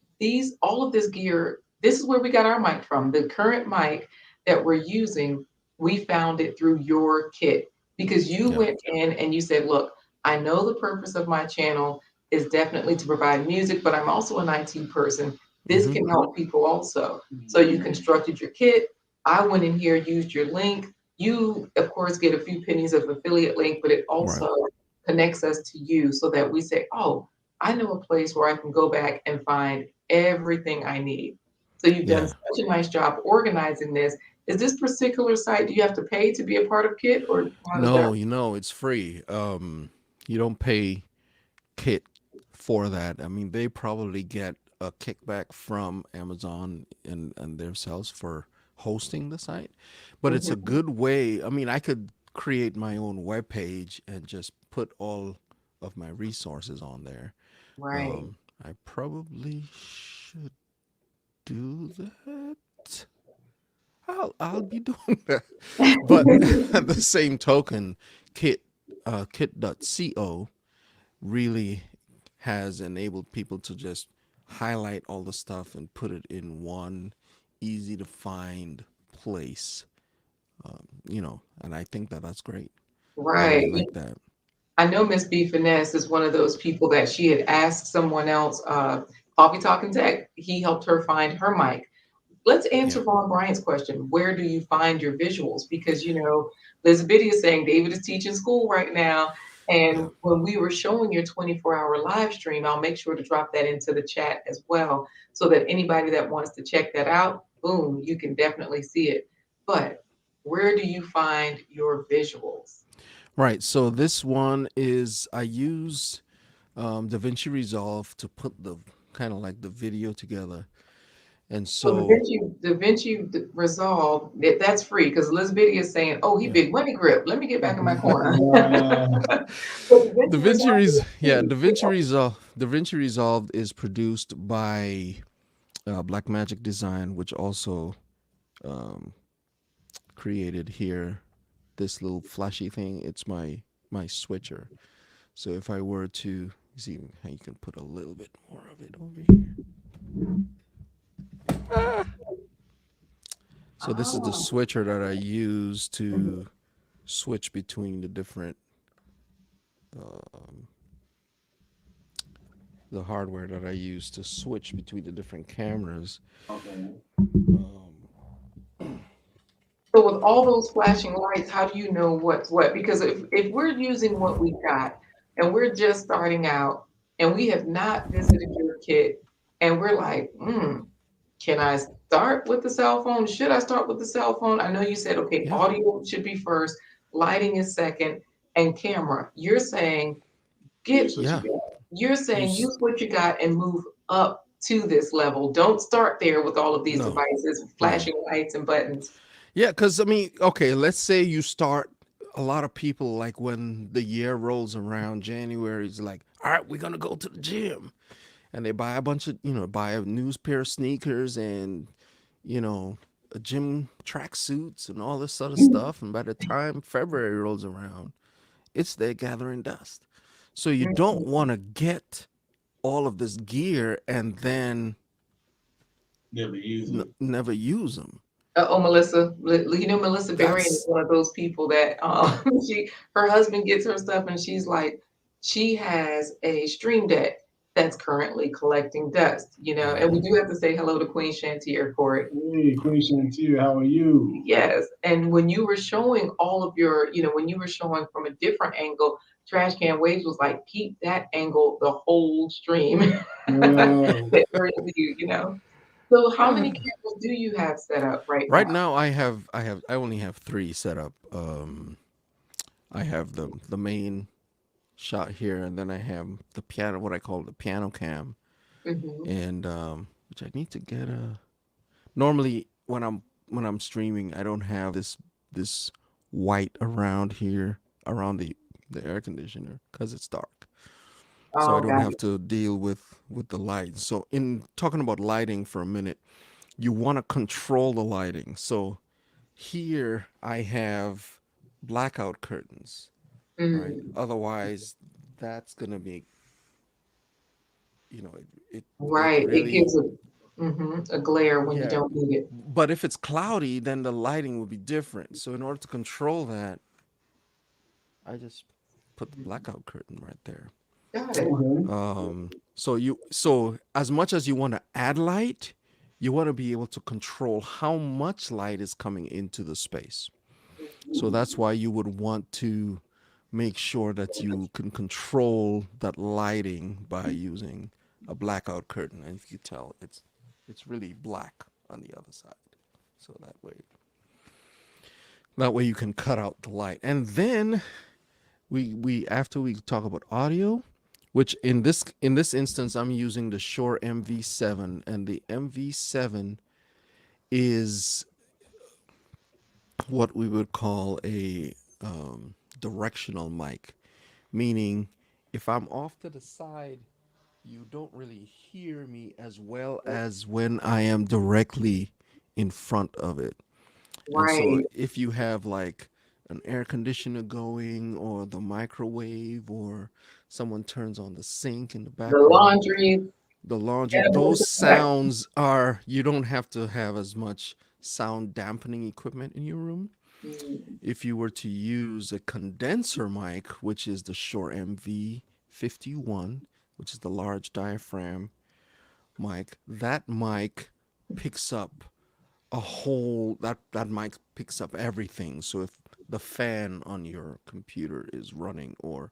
all of this gear, this is where we got our mic from. The current mic that we're using, we found it through your kit because you Yeah. went in and you said, look, I know the purpose of my channel is definitely to provide music, but I'm also an IT person. This Mm-hmm. can help people also. So you constructed your kit. I went in here, used your link. You, of course, get a few pennies of affiliate link, but it Right. also connects us to you so that we say, oh, I know a place where I can go back and find everything I need. So you've done Yeah. such a nice job organizing this. Is this particular site, do you have to pay to be a part of Kit or how does that? No, it's free. You don't pay Kit for that. I mean, they probably get a kickback from Amazon and themselves for hosting the site, but it's a Mhm. good way. I mean, I could create my own web page and just put all of my resources on there. Right. I probably should do that. I'll be doing that. But at the same token, kit.co really has enabled people to just highlight all the stuff and put it in one easy to find place. And I think that that's great. I really Right. like that. I know Miss B Finesse is one of those people that she had asked someone else, Coffee Talking Tech, he helped her find her mic. Let's Yeah. answer Vaughn Bryant's question. Where do you find your visuals? Because, there's a video saying David is teaching school right now. Yeah. And when we were showing your 24-hour live stream, I'll make sure to drop that into the chat as well so that anybody that wants to check that out, boom, you can definitely see it. But where do you find your visuals? Right. So this one is I use DaVinci Resolve to put the kind of like the video together. And So so, Da Vinci Resolve, that's free because Elizabeth is saying, "Oh, he yeah. big money grip. Let me get back in my corner." Yeah. But Da Vinci Resolve is Yeah, free. DaVinci Resolve is produced by Blackmagic Design, which also um, created here this little flashy thing. It's my switcher. So if I were to see how you can put a little bit more of it over here. So this is the Oh, switcher that I use to switch between the different um, the hardware that I use to switch between the different cameras. Okay. Um, so with all those flashing lights, how do you know what's what? Because if we're using what we got and we're just starting out and we have not visited your kit and we're like, can I start with the cell phone? Should I start with the cell phone? I know you said, okay, yeah, audio should be first, lighting is second, and camera. You're saying get Use what you yeah. got. you're You saying use what you got and move up to this level. Don't start there with all of these no, devices, no. flashing lights and buttons. Yeah, because I mean, okay, let's say you start. A lot of people like when the year rolls around, January is like, all right, we're gonna go to the gym, and they buy a bunch of buy a new pair of sneakers and you know a gym track suits and all this other stuff. And by the time February rolls around, it's there gathering dust. So you don't want to get all of this gear and then Never use it. never use them. Oh, Melissa, Melissa Berry is That's one of those people that her husband gets her stuff and she's like, she has a stream deck that's currently collecting dust, and we mhm. do have to say hello to Queen Shantier Court. Hey, Queen Shantia, how are you? Yes, and when you were showing all of your, when you were showing from a different angle, Trash Can Waves was like, keep that angle the whole stream. Uh, That very view. So how many cameras do you have set up right Right now? now, I only have three set up. I have the main shot here, and then I have the piano, what I call the piano cam, Hmm. and which I need to get a. Normally, when I'm streaming, I don't have this white around here around the air conditioner because it's dark, so I Oh, don't got have it. to deal with the light. So in talking about lighting for a minute, you want to control the lighting. So here I have blackout curtains, right? Mm, Otherwise, that's gonna be, it right. It really, gives a glare when you yeah. don't need it. But if it's cloudy, then the lighting will be different. So in order to control that, I just put the blackout curtain right there. Got it. okay. So as much as you want to add light, you want to be able to control how much light is coming into the space. So that's why you would want to make sure that you can control that lighting by using a blackout curtain. And if you tell, it's really black on the other side. So that way you can cut out the light. And then we after we talk about audio, which in this instance I'm using the Shure MV7, and the MV7 is what we would call a directional mic, meaning if I'm off to the side, you don't really hear me as well as when I am directly in front of it. And so Right. if you have like an air conditioner going or the microwave or someone turns on the sink in the The background, laundry, the laundry, edibles, those sounds are, you don't have to have as much sound dampening equipment in your room. mm, If you were to use a condenser mic, which is the Shure MV51, which is the large diaphragm mic, that mic picks up that mic picks up everything. So if the fan on your computer is running or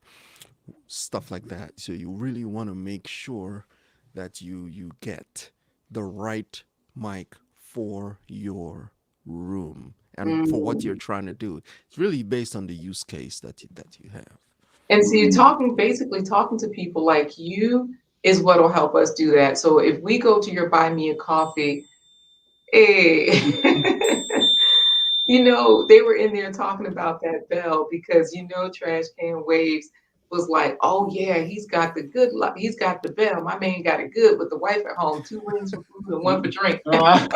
stuff like that, so you really want to make sure that you get the right mic for your room and for what you're mm. trying to do. It's really based on the use case that you have. And see, basically talking to people like you is what will help us do that. So if we go to your buy me a coffee, hey, they were in there talking about that bell because Trash Can Waves was like, oh yeah, he's got the bell. My man got it good with the wife at home, 2 rings for food and one for drink. Uh,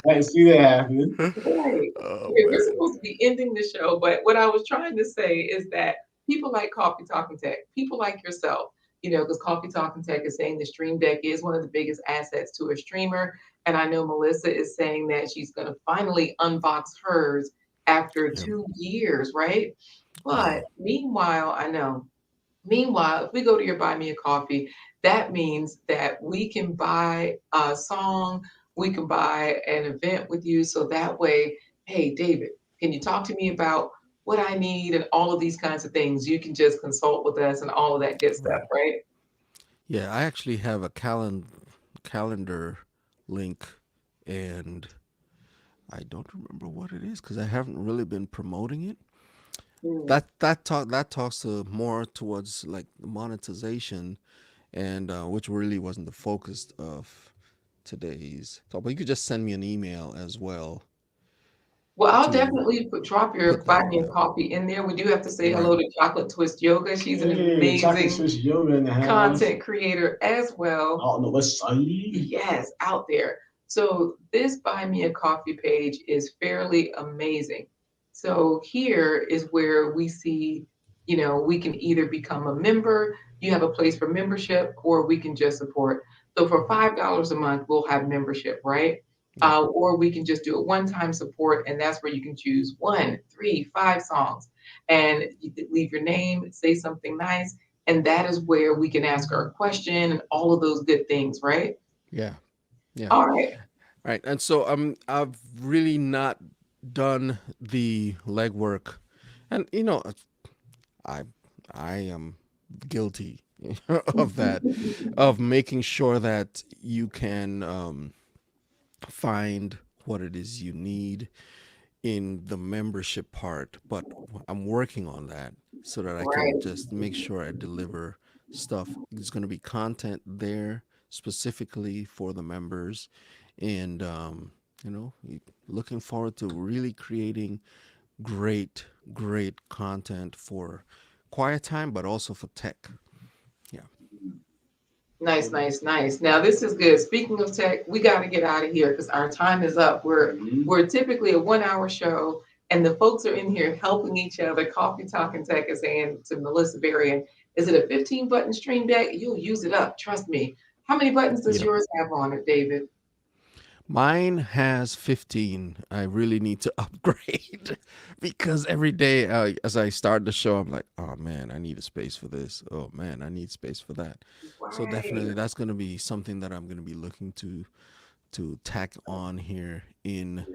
I see that happen. Right. Oh We're man. supposed to be ending the show, but what I was trying to say is that people like Coffee Talking Tech, people like yourself, because Coffee Talking Tech is saying the Stream Deck is one of the biggest assets to a streamer. And I know Melissa is saying that she's going to finally unbox hers after Yeah. 2 years, right? Yeah. But meanwhile, I know. Meanwhile, if we go to your Buy Me a Coffee, that means that we can buy a song, we can buy an event with you. So that way, hey, David, can you talk to me about what I need and all of these kinds of things? You can just consult with us and all of that good stuff, Right. right? Yeah, I actually have a calendar link, and I don't remember what it is because I haven't really been promoting it. Mm. That talks to more towards like monetization, and which really wasn't the focus of today's talk. But you could just send me an email as well Well, I'll to definitely drop your put that Buy in Me a there. Coffee in there. We do have to say Right. hello to Chocolate Twist Yoga. She's an Hey, chocolate amazing Swiss yoga in the house. content creator as well. Out on the west side. Yes, out there. So this Buy Me a Coffee page is fairly amazing. So here is where we see, we can either become a member, you have a place for membership, or we can just support. So for $5 a month, we'll have membership, right? Yeah. Or we can just do a one-time support, and that's where you can choose 1, 3, 5 songs, and you can leave your name, say something nice, and that is where we can ask our question and all of those good things, right? Yeah. Yeah. All right. Right. And so I've really not done the legwork, and I I am guilty of that, of making sure that you can find what it is you need in the membership part, but I'm working on that so that I can Right. just make sure I deliver stuff. There's going to be content there specifically for the members, and looking forward to really creating great content for quiet time, but also for tech. Yeah. Nice, nice, nice. Now this is good. Speaking of tech, we got to get out of here because our time is up. We're typically a 1 hour show, and the folks are in here helping each other. Coffee Talking Tech is saying to Melissa Berry, is it a 15-button stream deck? You'll use it up. Trust me. How many buttons does Yeah. yours have on it, David? Mine has 15. I really need to upgrade because every day as I start the show, I'm like, oh man, I need a space for this. Oh man, I need space for that. So Right. definitely that's going to be something that I'm going to be looking to tack on here in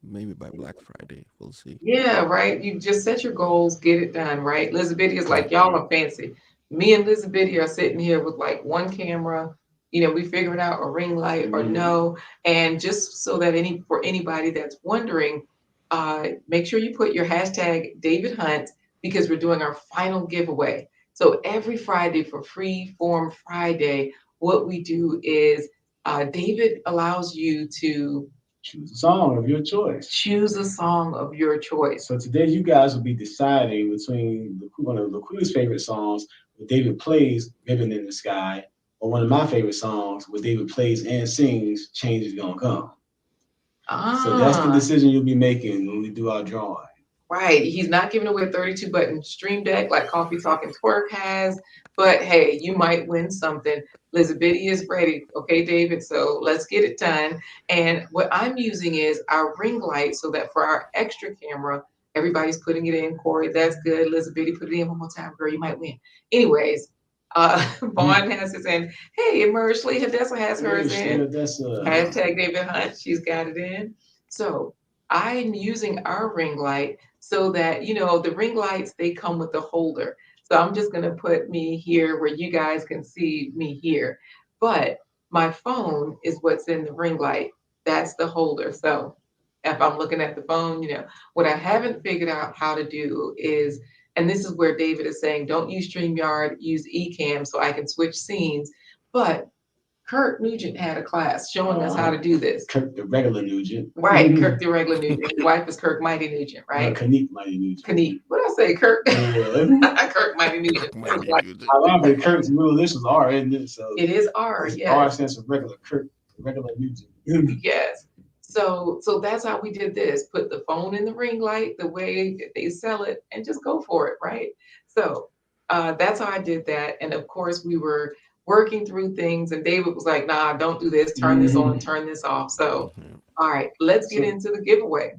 maybe by Black Friday. We'll see. Yeah, right. You just set your goals, get it done, right? Elizabeth is Yeah. like, y'all are fancy. Me and Elizabeth are sitting here with like one camera. We figuring out a ring light or no. And just so that for anybody that's wondering, make sure you put your hashtag David Hunt because we're doing our final giveaway. So every Friday for Free Form Friday, what we do is David allows you to Choose a song of your choice. choose a song of your choice. So today you guys will be deciding between one of LaQuee's favorite songs, where David plays "Ribbon in the Sky," or one of my favorite songs, where David plays and sings "Change Is Gonna Come." So that's the Ah, decision you'll be making when we do our drawing. right. He's not giving away a 32-button stream deck like Coffee Talking Twerk has, but hey, you might win something. Elizabeth is ready. Okay, David. So let's get it done. And what I'm using is our ring light so that for our extra camera, everybody's putting it in. Corey, that's good. Elizabeth, put it in one more time, girl. You might win. Anyways, Vaughn has his in. Hey, Emerge Lee Hadessa has hers in. That's Hashtag David Hunt. She's got it in. So I'm using our ring light so that, the ring lights, they come with a holder. So I'm just going to put me here where you guys can see me here. But my phone is what's in the ring light. That's the holder. So if I'm looking at the phone, what I haven't figured out how to do is, and this is where David is saying, don't use StreamYard, use Ecamm so I can switch scenes. But Kirk Nugent had a class showing us how to do this. Kirk the regular Nugent. Right, Kirk the regular Nugent. His wife is Kirk Mighty Nugent, right? Kanique Mighty Nugent. Kanique. What did I say, Kirk? Yeah. Kirk Mighty Nugent. Ironically, Kirk's middle initials are, isn't it? So it is R, yes. R stands for regular Kirk, regular Nugent. Yes. So that's how we did this. Put the phone in the ring light the way they sell it and just go for it, right? So that's how I did that. And of course, we were working through things, and David was like, nah, don't do this, turn this on, turn this off. So, all right, let's get into the giveaway.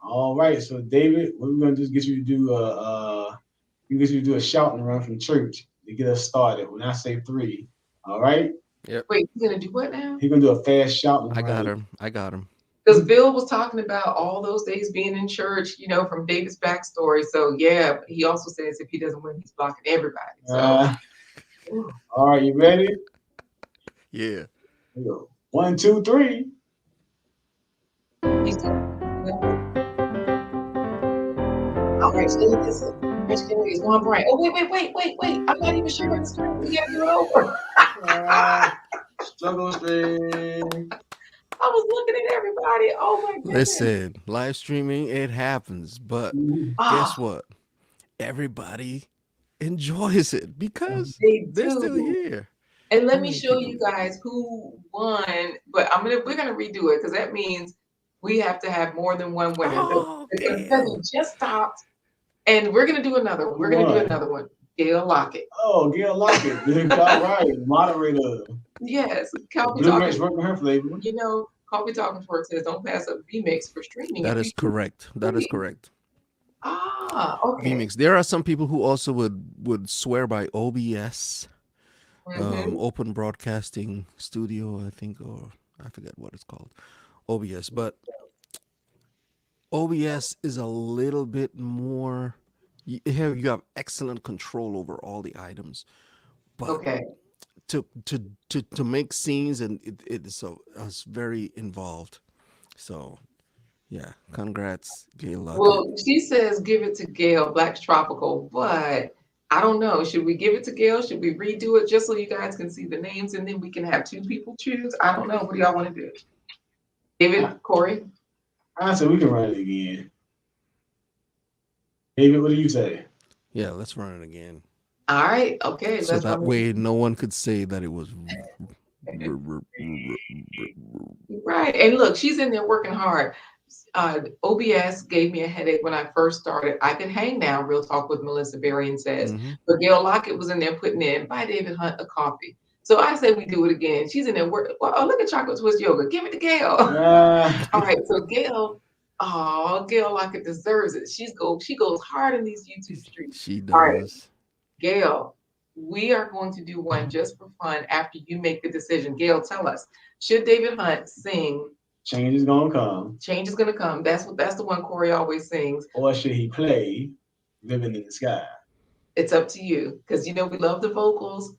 All right, so David, what we're gonna do is get you to do a shouting run from church to get us started. When I say 3, all right? Yep. Wait, he's gonna do what now? He's gonna do a fast shouting run. I got him. Because Bill was talking about all those days being in church, from David's backstory. So yeah, he also says if he doesn't win, he's blocking everybody. So. All right, you ready? Yeah. Here we go. 1, 2, 3. All right, so listen. Is going bright. Oh, wait. I'm not even sure when it's going. We gotta do it over. Struggle string. I was looking at everybody. Oh my goodness. Listen, live streaming, it happens, but guess what? Everybody enjoys it because they're still here. And let me show you guys who won. But we're gonna redo it because that means we have to have more than one winner. Oh, because we just stopped, and we're gonna do another one. We're gonna do another one. Gail Lockett. Oh, Gail Lockett. All right, moderator. Yes, Coffee Talking working her flavor. Coffee Talking Twerk says don't pass up VMix for streaming. That is correct. That is correct. Okay. VMix. There are some people who also would swear by OBS, Open Broadcasting Studio, I think, or I forget what it's called, OBS. But OBS is a little bit more. You have excellent control over all the items, but to make scenes and it's very involved. So. Yeah, congrats, Gail. Well, she says give it to Gail, Black's Tropical, but I don't know. Should we give it to Gail? Should we redo it just so you guys can see the names and then we can have 2 people choose? I don't know. What do y'all want to do? David, Corey? I said we can run it again. David, what do you say? Yeah, let's run it again. All right. Okay. So that way no one could say that it was... Right. And look, she's in there working hard. OBS gave me a headache when I first started. I can hang now, Real Talk with Melissa Berrien says. But Gail Lockett was in there putting in, buy David Hunt a coffee. So I say we do it again. She's in there working. Well, oh, look at Chocolate Twist Yoga. Give it to Gail. All right. So Gail Lockett deserves it. She goes hard in these YouTube streets. She does. All right. Gail, we are going to do one just for fun after you make the decision. Gail, tell us, should David Hunt sing Change is Gonna Come? Change is Gonna Come. That's the one Corey always sings. Or should he play Living in the Sky? It's up to you, because we love the vocals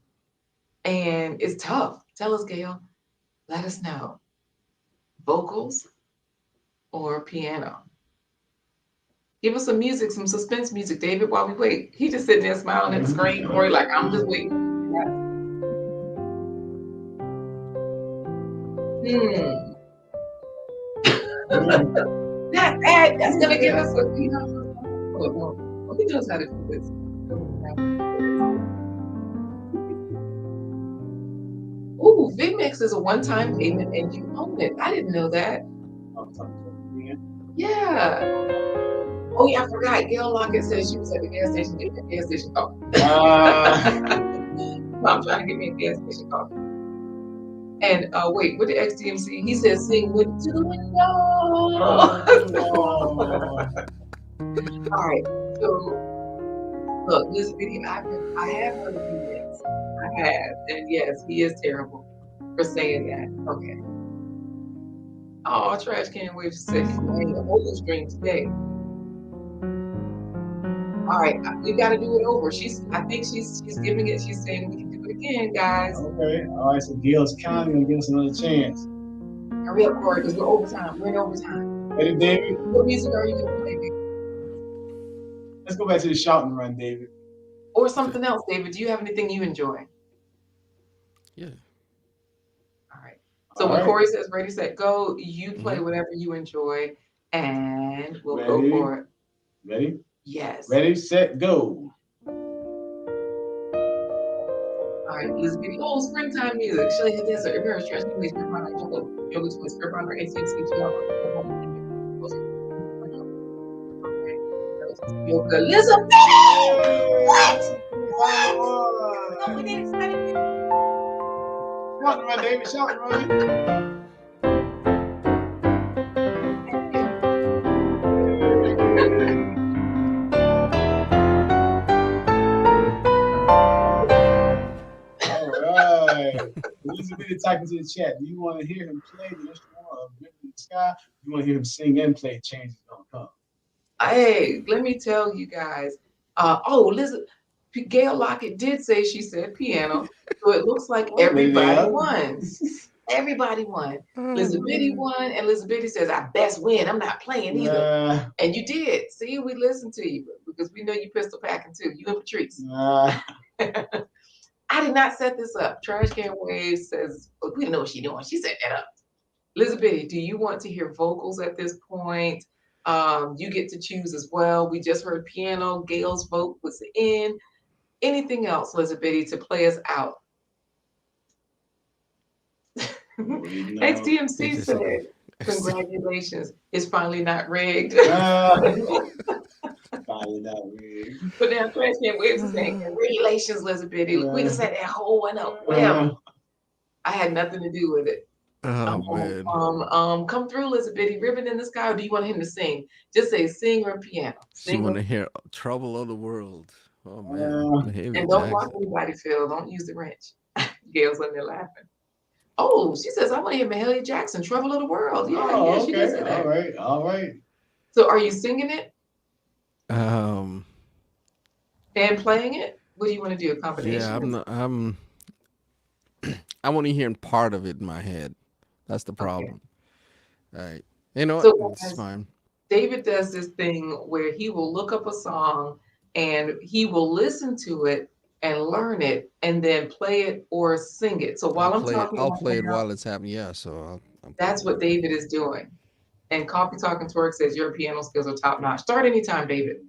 and it's tough. Tell us, Gail. Let us know. Vocals or piano? Give us some music, some suspense music, David, while we wait. He just sitting there smiling at the screen, Corey, like I'm just waiting. That's gonna give us a, he knows how to do this. Ooh, VMix is a one-time payment and you own it. I didn't know that. Yeah. Oh yeah, I forgot. Gail Lockett said she was at the gas station getting a gas station coffee. I'm trying to get me a gas station coffee. And wait, what did XDMC? He said, "Sing with to the window." All right. So look, this video, I have heard of VMix. I have, and yes, he is terrible for saying that. Okay. Oh, Trash Can Wave said he's playing the whole stream today. All right, we got to do it over. I think she's giving it. She's saying we can do it again, guys. Okay. All right. So Gail's counting and give us another chance. Hurry up, Corey, because we're overtime. We're in overtime. Ready, David? What music are you going to play? Let's go back to the shouting run, David. Or something else, David. Do you have anything you enjoy? Yeah. All right. So All when right. Corey says ready, set, go, you play Mhm. whatever you enjoy, and we'll go Ready? for it. Ready? Yes. Ready, set, go. All right, let's get oh, springtime music. Shelley has a reverse transformation upon our yoga to a script on our ACC yoga. Elizabeth! What? Oh, we need exciting music. Shouting run, David. Shouting run. All right. Elizabeth, type into the chat. Do you want to hear him play the instrument of River in the Sky? Do you want to hear him sing and play Change Is Gonna Come? Hey, let me tell you guys. Listen, Gail Lockett did say she said piano, so it looks like everybody won. Everybody won. Elizabeth won, and Elizabeth says, "I best win. I'm not playing either." And you did. See, we listened to you because we know you pistol packing too. You and Patrice. I did not set this up. Trash Can Waves says, we didn't know what she's doing. She set that up. Elizabeth, do you want to hear vocals at this point? You get to choose as well. We just heard piano. Gail's vote was in. Anything else, Elizabeth, to play us out? XTMC said, congratulations. It's finally not rigged. Finally not rigged. But now Trash Can Waves is saying, congratulations, Elizabeth. We can set that whole one up. Well, I had nothing to do with it. Man. Come through, Elizabeth. Ribbon in the Sky. Or do you want him to sing? Just say sing or piano. She want to hear Trouble of the World. Oh man. And don't block anybody, Phil. Don't use the wrench. Gail's in there laughing. Oh, she says, I want to hear Mahalia Jackson, Trouble of the World. Yeah, okay. She did say that. All right. So are you singing it? And playing it? What do you want to do? A combination? Yeah, I'm only hearing part of it in my head. That's the problem. Okay. All right. You know what? It's fine. David does this thing where he will look up a song and he will listen to it and learn it and then play it or sing it. So while I'll play it while it's happening. Yeah, so that's what David is doing. And Coffee Talking Twerk says your piano skills are top notch. Start anytime, David.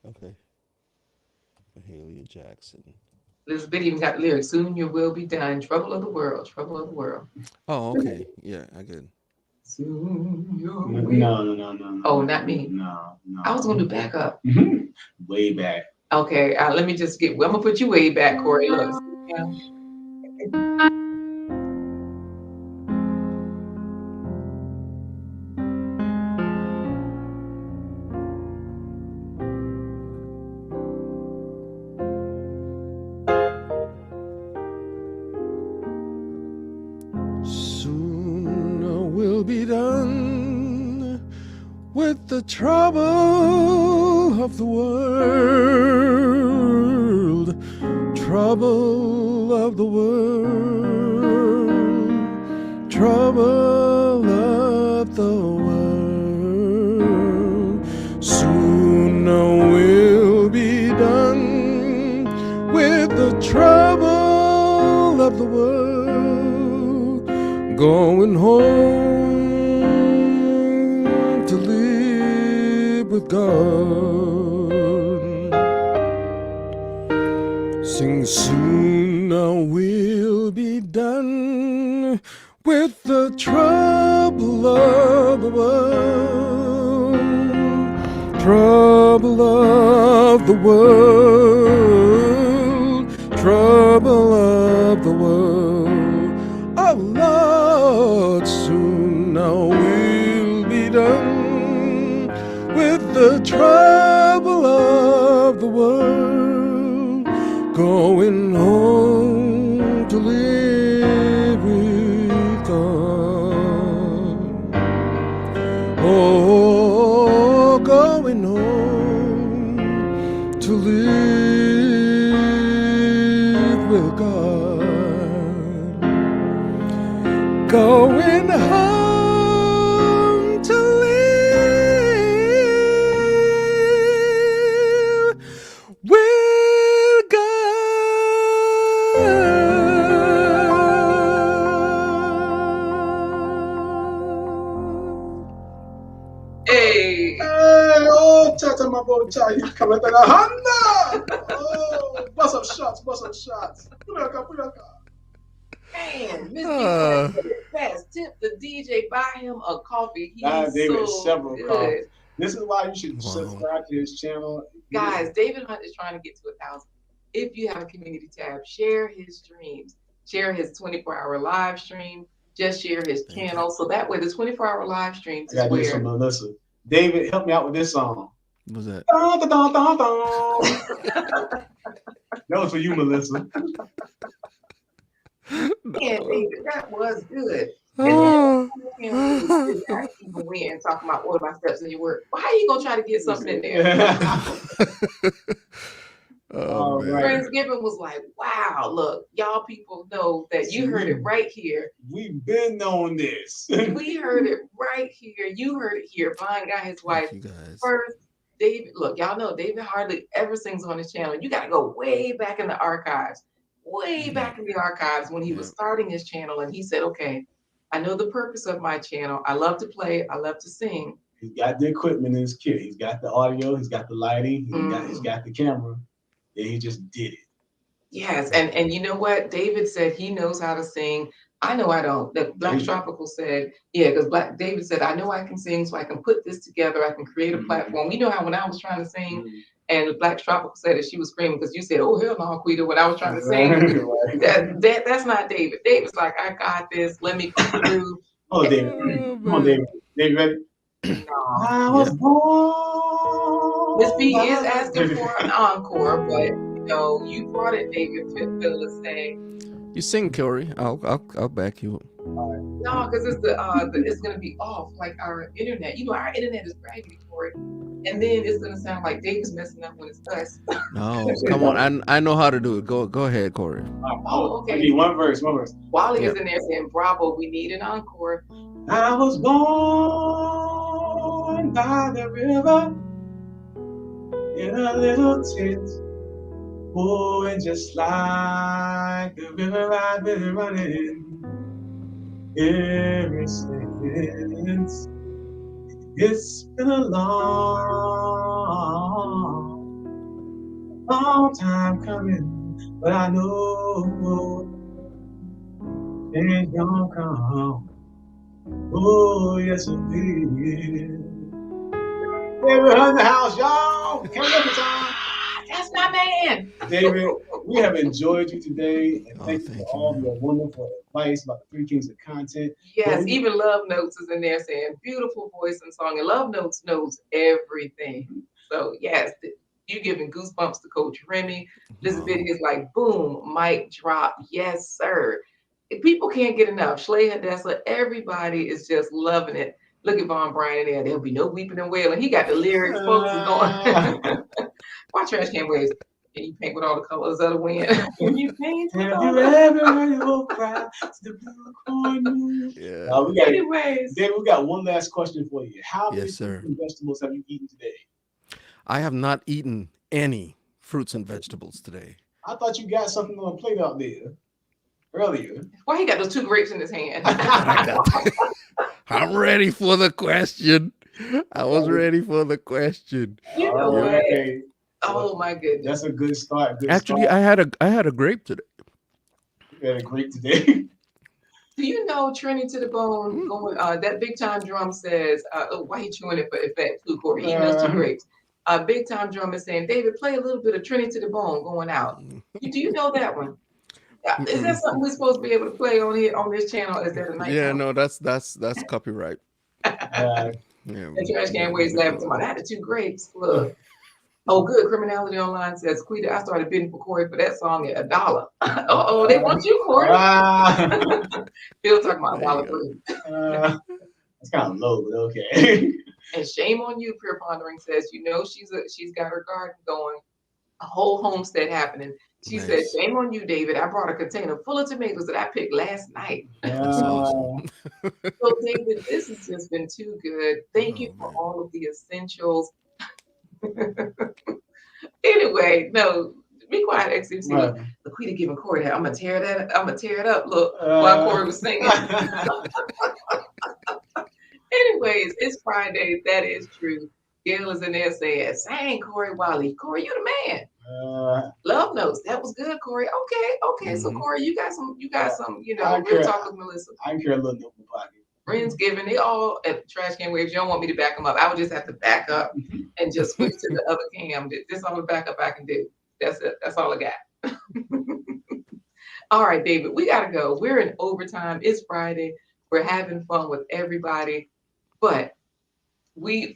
Okay. Mahalia Jackson. Elizabeth even got the lyrics. Soon you will be done. Trouble of the world. Trouble of the world. Oh, okay. Yeah, I get it. Soon you will. No. Oh, not me. No. I was going to back up. Way back. Okay, let me just I'm going to put you way back, Corey. Look. Yeah. Be done with the trouble of the world, trouble of the world, trouble of the world. Soon we'll be done with the trouble of the world, going home to live with God. Sing soon we'll be done with the trouble of the world, trouble of the world, trouble of the world. Oh Lord, soon we'll be done with the trouble of the world, going home to live with God. Oh, going home to live with God. Going home to live my boy Charlie. You come at that Honda. Oh, bust up shots. Man, Miss B Uh, said it best. Tip the DJ, buy him a coffee. He's David, so several good. coffees. This is why you should Wow. subscribe to his channel. Guys, David Hunt is trying to get to 1,000. If you have a community tab, share his streams. Share his 24-hour live stream. Just share his channel. So that way the 24-hour live streams I is got this from where. Melissa. David, help me out with this song. What was that? Dun, dun, dun, dun, dun. That was for you, Melissa. Yeah, David, that was good. Oh. And then I even win talking about order my steps in your work. Why are you gonna try to get something in there? Oh, man. Friendsgiving was like, wow, look, y'all people know that you heard it right here. We've been on this. We heard it right here. You heard it here. Blind Guy, his wife. Thank you guys. First, David, look, y'all know David hardly ever sings on his channel. You got to go way back in the archives, back in the archives when he was starting his channel. And he said, okay, I know the purpose of my channel. I love to play. I love to sing. He's got the equipment in his kit. He's got the audio. He's got the lighting. He's got the camera. And he just did it. Yes. And you know what? David said he knows how to sing. I know I don't. That Black Tropical said, yeah, because David said, I know I can sing, so I can put this together. I can create a platform. You know how when I was trying to sing, and Black Tropical said that she was screaming because you said, oh, hell no, Quita, when I was trying to sing. That's not David. David's like, I got this. Let me come through. Oh, David. Come on, David. David, ready? No. I was born. Miss B is asking for an encore, but you know, you brought it, David, to Phil to say. You sing, Corey. I'll back you up. No, because it's gonna be off like our internet. You know, our internet is bragging for it, and then it's gonna sound like David's messing up when it's us. No, come on. I know how to do it. Go ahead, Corey. Oh, okay. I need one verse. Wally is in there saying, "Bravo, we need an encore." I was born by the river in a little tent. Oh, and just like the river I've been running ever since. It's been a long time coming, but I know it's gonna come. Oh, yes, it will. David Hunte house, y'all. Coming up in time. That's my man. David, we have enjoyed you today, and thank you thank for you, all man. your wonderful advice about the Three Kings of Content. Yes, even Love Notes is in there saying beautiful voice and song, and Love Notes knows everything. So yes, you giving goosebumps to Coach Remy. This video is like boom, mic drop. Yes, sir. If people can't get enough. Schley Hadessa, everybody is just loving it. Look at Von Bryan in there. There'll be no weeping and wailing. He got the lyrics, folks, is going. Why trash can waves? Can you paint with all the colors of the wind? Can you paint? Have you ever heard your cry to the blue corner? Yeah. Anyways, David, we got one last question for you. How many Yes, sir. fruits and vegetables have you eaten today? I have not eaten any fruits and vegetables today. I thought you got something on the plate out there earlier. Why he got those 2 grapes in his hand? I'm ready for the question. I was ready for the question. You know what? Right. Oh my goodness. That's a good start. Actually, I had a grape today. You had a grape today. Do you know Trinity to the Bone going that big time drum says why he chewing it for effect too, Corey? Eating those 2 grapes. Big time drum is saying, David, play a little bit of Trinity to the Bone going out. Do you know that one? Is that something we're supposed to be able to play on here on this channel? Is that a night? Yeah, no, that's copyright. Uh, Yeah. The trash can waves laughing to my. I had the 2 grapes. Look. Oh, good. Criminality Online says, Quita, I started bidding for Corey for that song at $1. Uh-oh, they want you, Corey. Phil talking about $1 for you. That's kind of low, but okay. And shame on you, Pure Pondering says, you know she's got her garden going, a whole homestead happening. She said, shame on you, David. I brought a container full of tomatoes that I picked last night. That's awesome. So, David, this has just been too good. Thank you for all of the essentials. Anyway, no, be quiet, XMC. Look, Laquita giving Corey that. I'm gonna tear it up. Look, while Corey was singing. Anyways, it's Friday. That is true. Gail is in there saying, "Sang Corey Wiley. Corey, you the man." Love notes. That was good, Corey. Okay. So Corey, you got some, real talk with Melissa. I can carry a little note in my pocket. Friendsgiving, they all at the trash can waves. You don't want me to back them up. I would just have to back up and just switch to the other cam. This is all the backup I can do. That's it. That's all I got. All right, David, we got to go. We're in overtime. It's Friday. We're having fun with everybody. But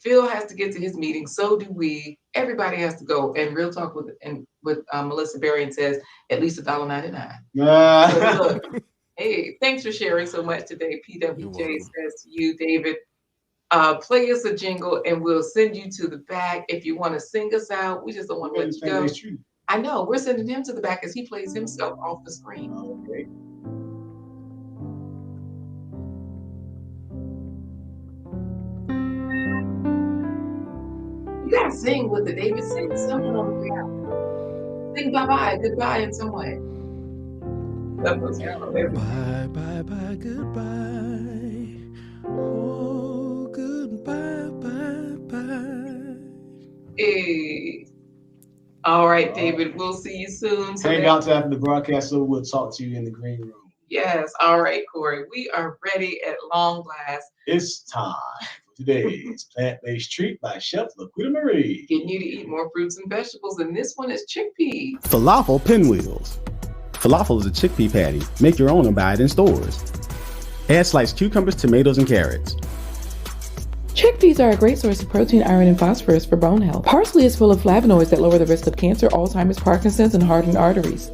Phil has to get to his meeting. So do we. Everybody has to go. And Real Talk with Melissa Berrien says at least $1.99. So look, hey, thanks for sharing so much today. PWJ says to you, David, play us a jingle and we'll send you to the back if you want to sing us out. We just don't want to let you go. I know, we're sending him to the back as he plays himself off the screen. Okay. You gotta sing with the David sing something on the way out. Sing bye-bye, goodbye in some way. Bye, bye, bye, goodbye. Oh, goodbye, bye, bye. Hey. All right, David, we'll see you soon. Hang out after the broadcast, so we'll talk to you in the green room. Yes, all right, Corey. We are ready at long last. It's time for today's plant-based treat by Chef Laquita Marie. Getting you to eat more fruits and vegetables, and this one is chickpeas. Falafel pinwheels. Falafel is a chickpea patty. Make your own and buy it in stores. Add sliced cucumbers, tomatoes, and carrots. Chickpeas are a great source of protein, iron, and phosphorus for bone health. Parsley is full of flavonoids that lower the risk of cancer, Alzheimer's, Parkinson's, and hardened arteries.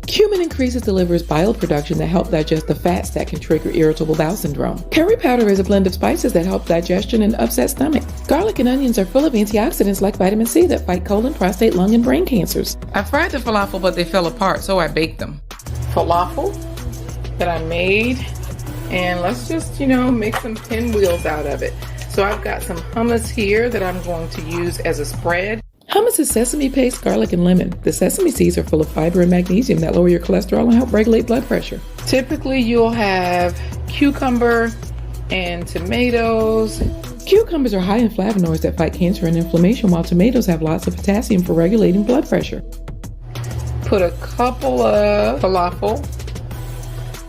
Cumin increases the liver's bile production that help digest the fats that can trigger irritable bowel syndrome. Curry powder is a blend of spices that help digestion and upset stomach. Garlic and onions are full of antioxidants like vitamin C that fight colon, prostate, lung, and brain cancers. I fried the falafel, but they fell apart, so I baked them. Falafel that I made, and let's just, make some pinwheels out of it. So I've got some hummus here that I'm going to use as a spread. Hummus is sesame paste, garlic, and lemon. The sesame seeds are full of fiber and magnesium that lower your cholesterol and help regulate blood pressure. Typically, you'll have cucumber and tomatoes. Cucumbers are high in flavonoids that fight cancer and inflammation, while tomatoes have lots of potassium for regulating blood pressure. Put a couple of falafel.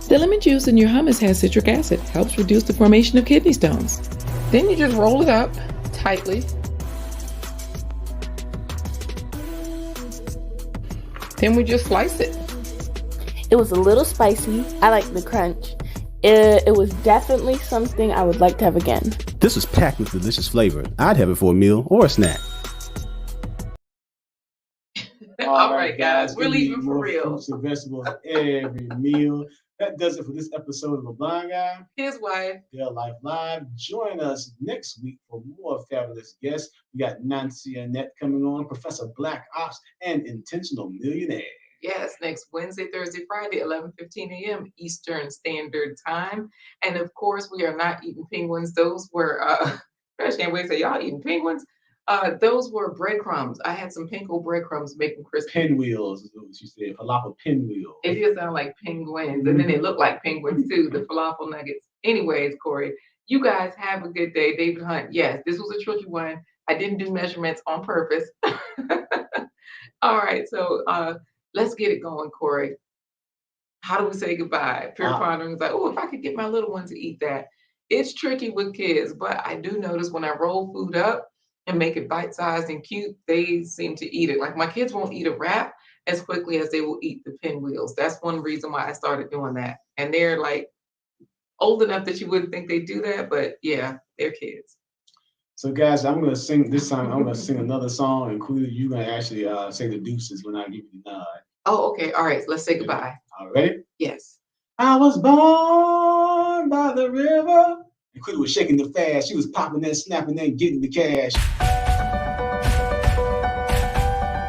The lemon juice in your hummus has citric acid, helps reduce the formation of kidney stones. Then you just roll it up tightly. Then we just slice it. It was a little spicy. I like the crunch. It was definitely something I would like to have again. This is packed with delicious flavor. I'd have it for a meal or a snack. All right, guys, we're leaving for real. Fruits and vegetables every meal. That does it for this episode of The Blind Guy. His wife. Their Life Live. Join us next week for more fabulous guests. We got Nancy Annette coming on, Professor Black Ops, and Intentional Millionaire. Yes, next Wednesday, Thursday, Friday, 11:15 a.m. Eastern Standard Time. And of course, we are not eating penguins. Those were, I can't wait to say, y'all eating penguins? Those were breadcrumbs. I had some pinko breadcrumbs making crispy. Pinwheels is what you said. Falafel pinwheels. It did sound like penguins, and then they look like penguins too, the falafel nuggets. Anyways, Corey, you guys have a good day. David Hunt, yes, this was a tricky one. I didn't do measurements on purpose. All right, so let's get it going, Corey. How do we say goodbye? Pure pondering is like, oh, if I could get my little one to eat that. It's tricky with kids, but I do notice when I roll food up and make it bite-sized and cute, they seem to eat it. Like my kids won't eat a wrap as quickly as they will eat the pinwheels. That's one reason why I started doing that. And they're like old enough that you wouldn't think they do that, but yeah, they're kids. So guys, I'm gonna sing this time. I'm gonna sing another song, including you gonna actually say the deuces when I give you the nod. Oh, okay. All right. Let's say goodbye. All right. Yes. I was born by the river. And Quita was shaking the fast. She was popping and snapping and getting the cash.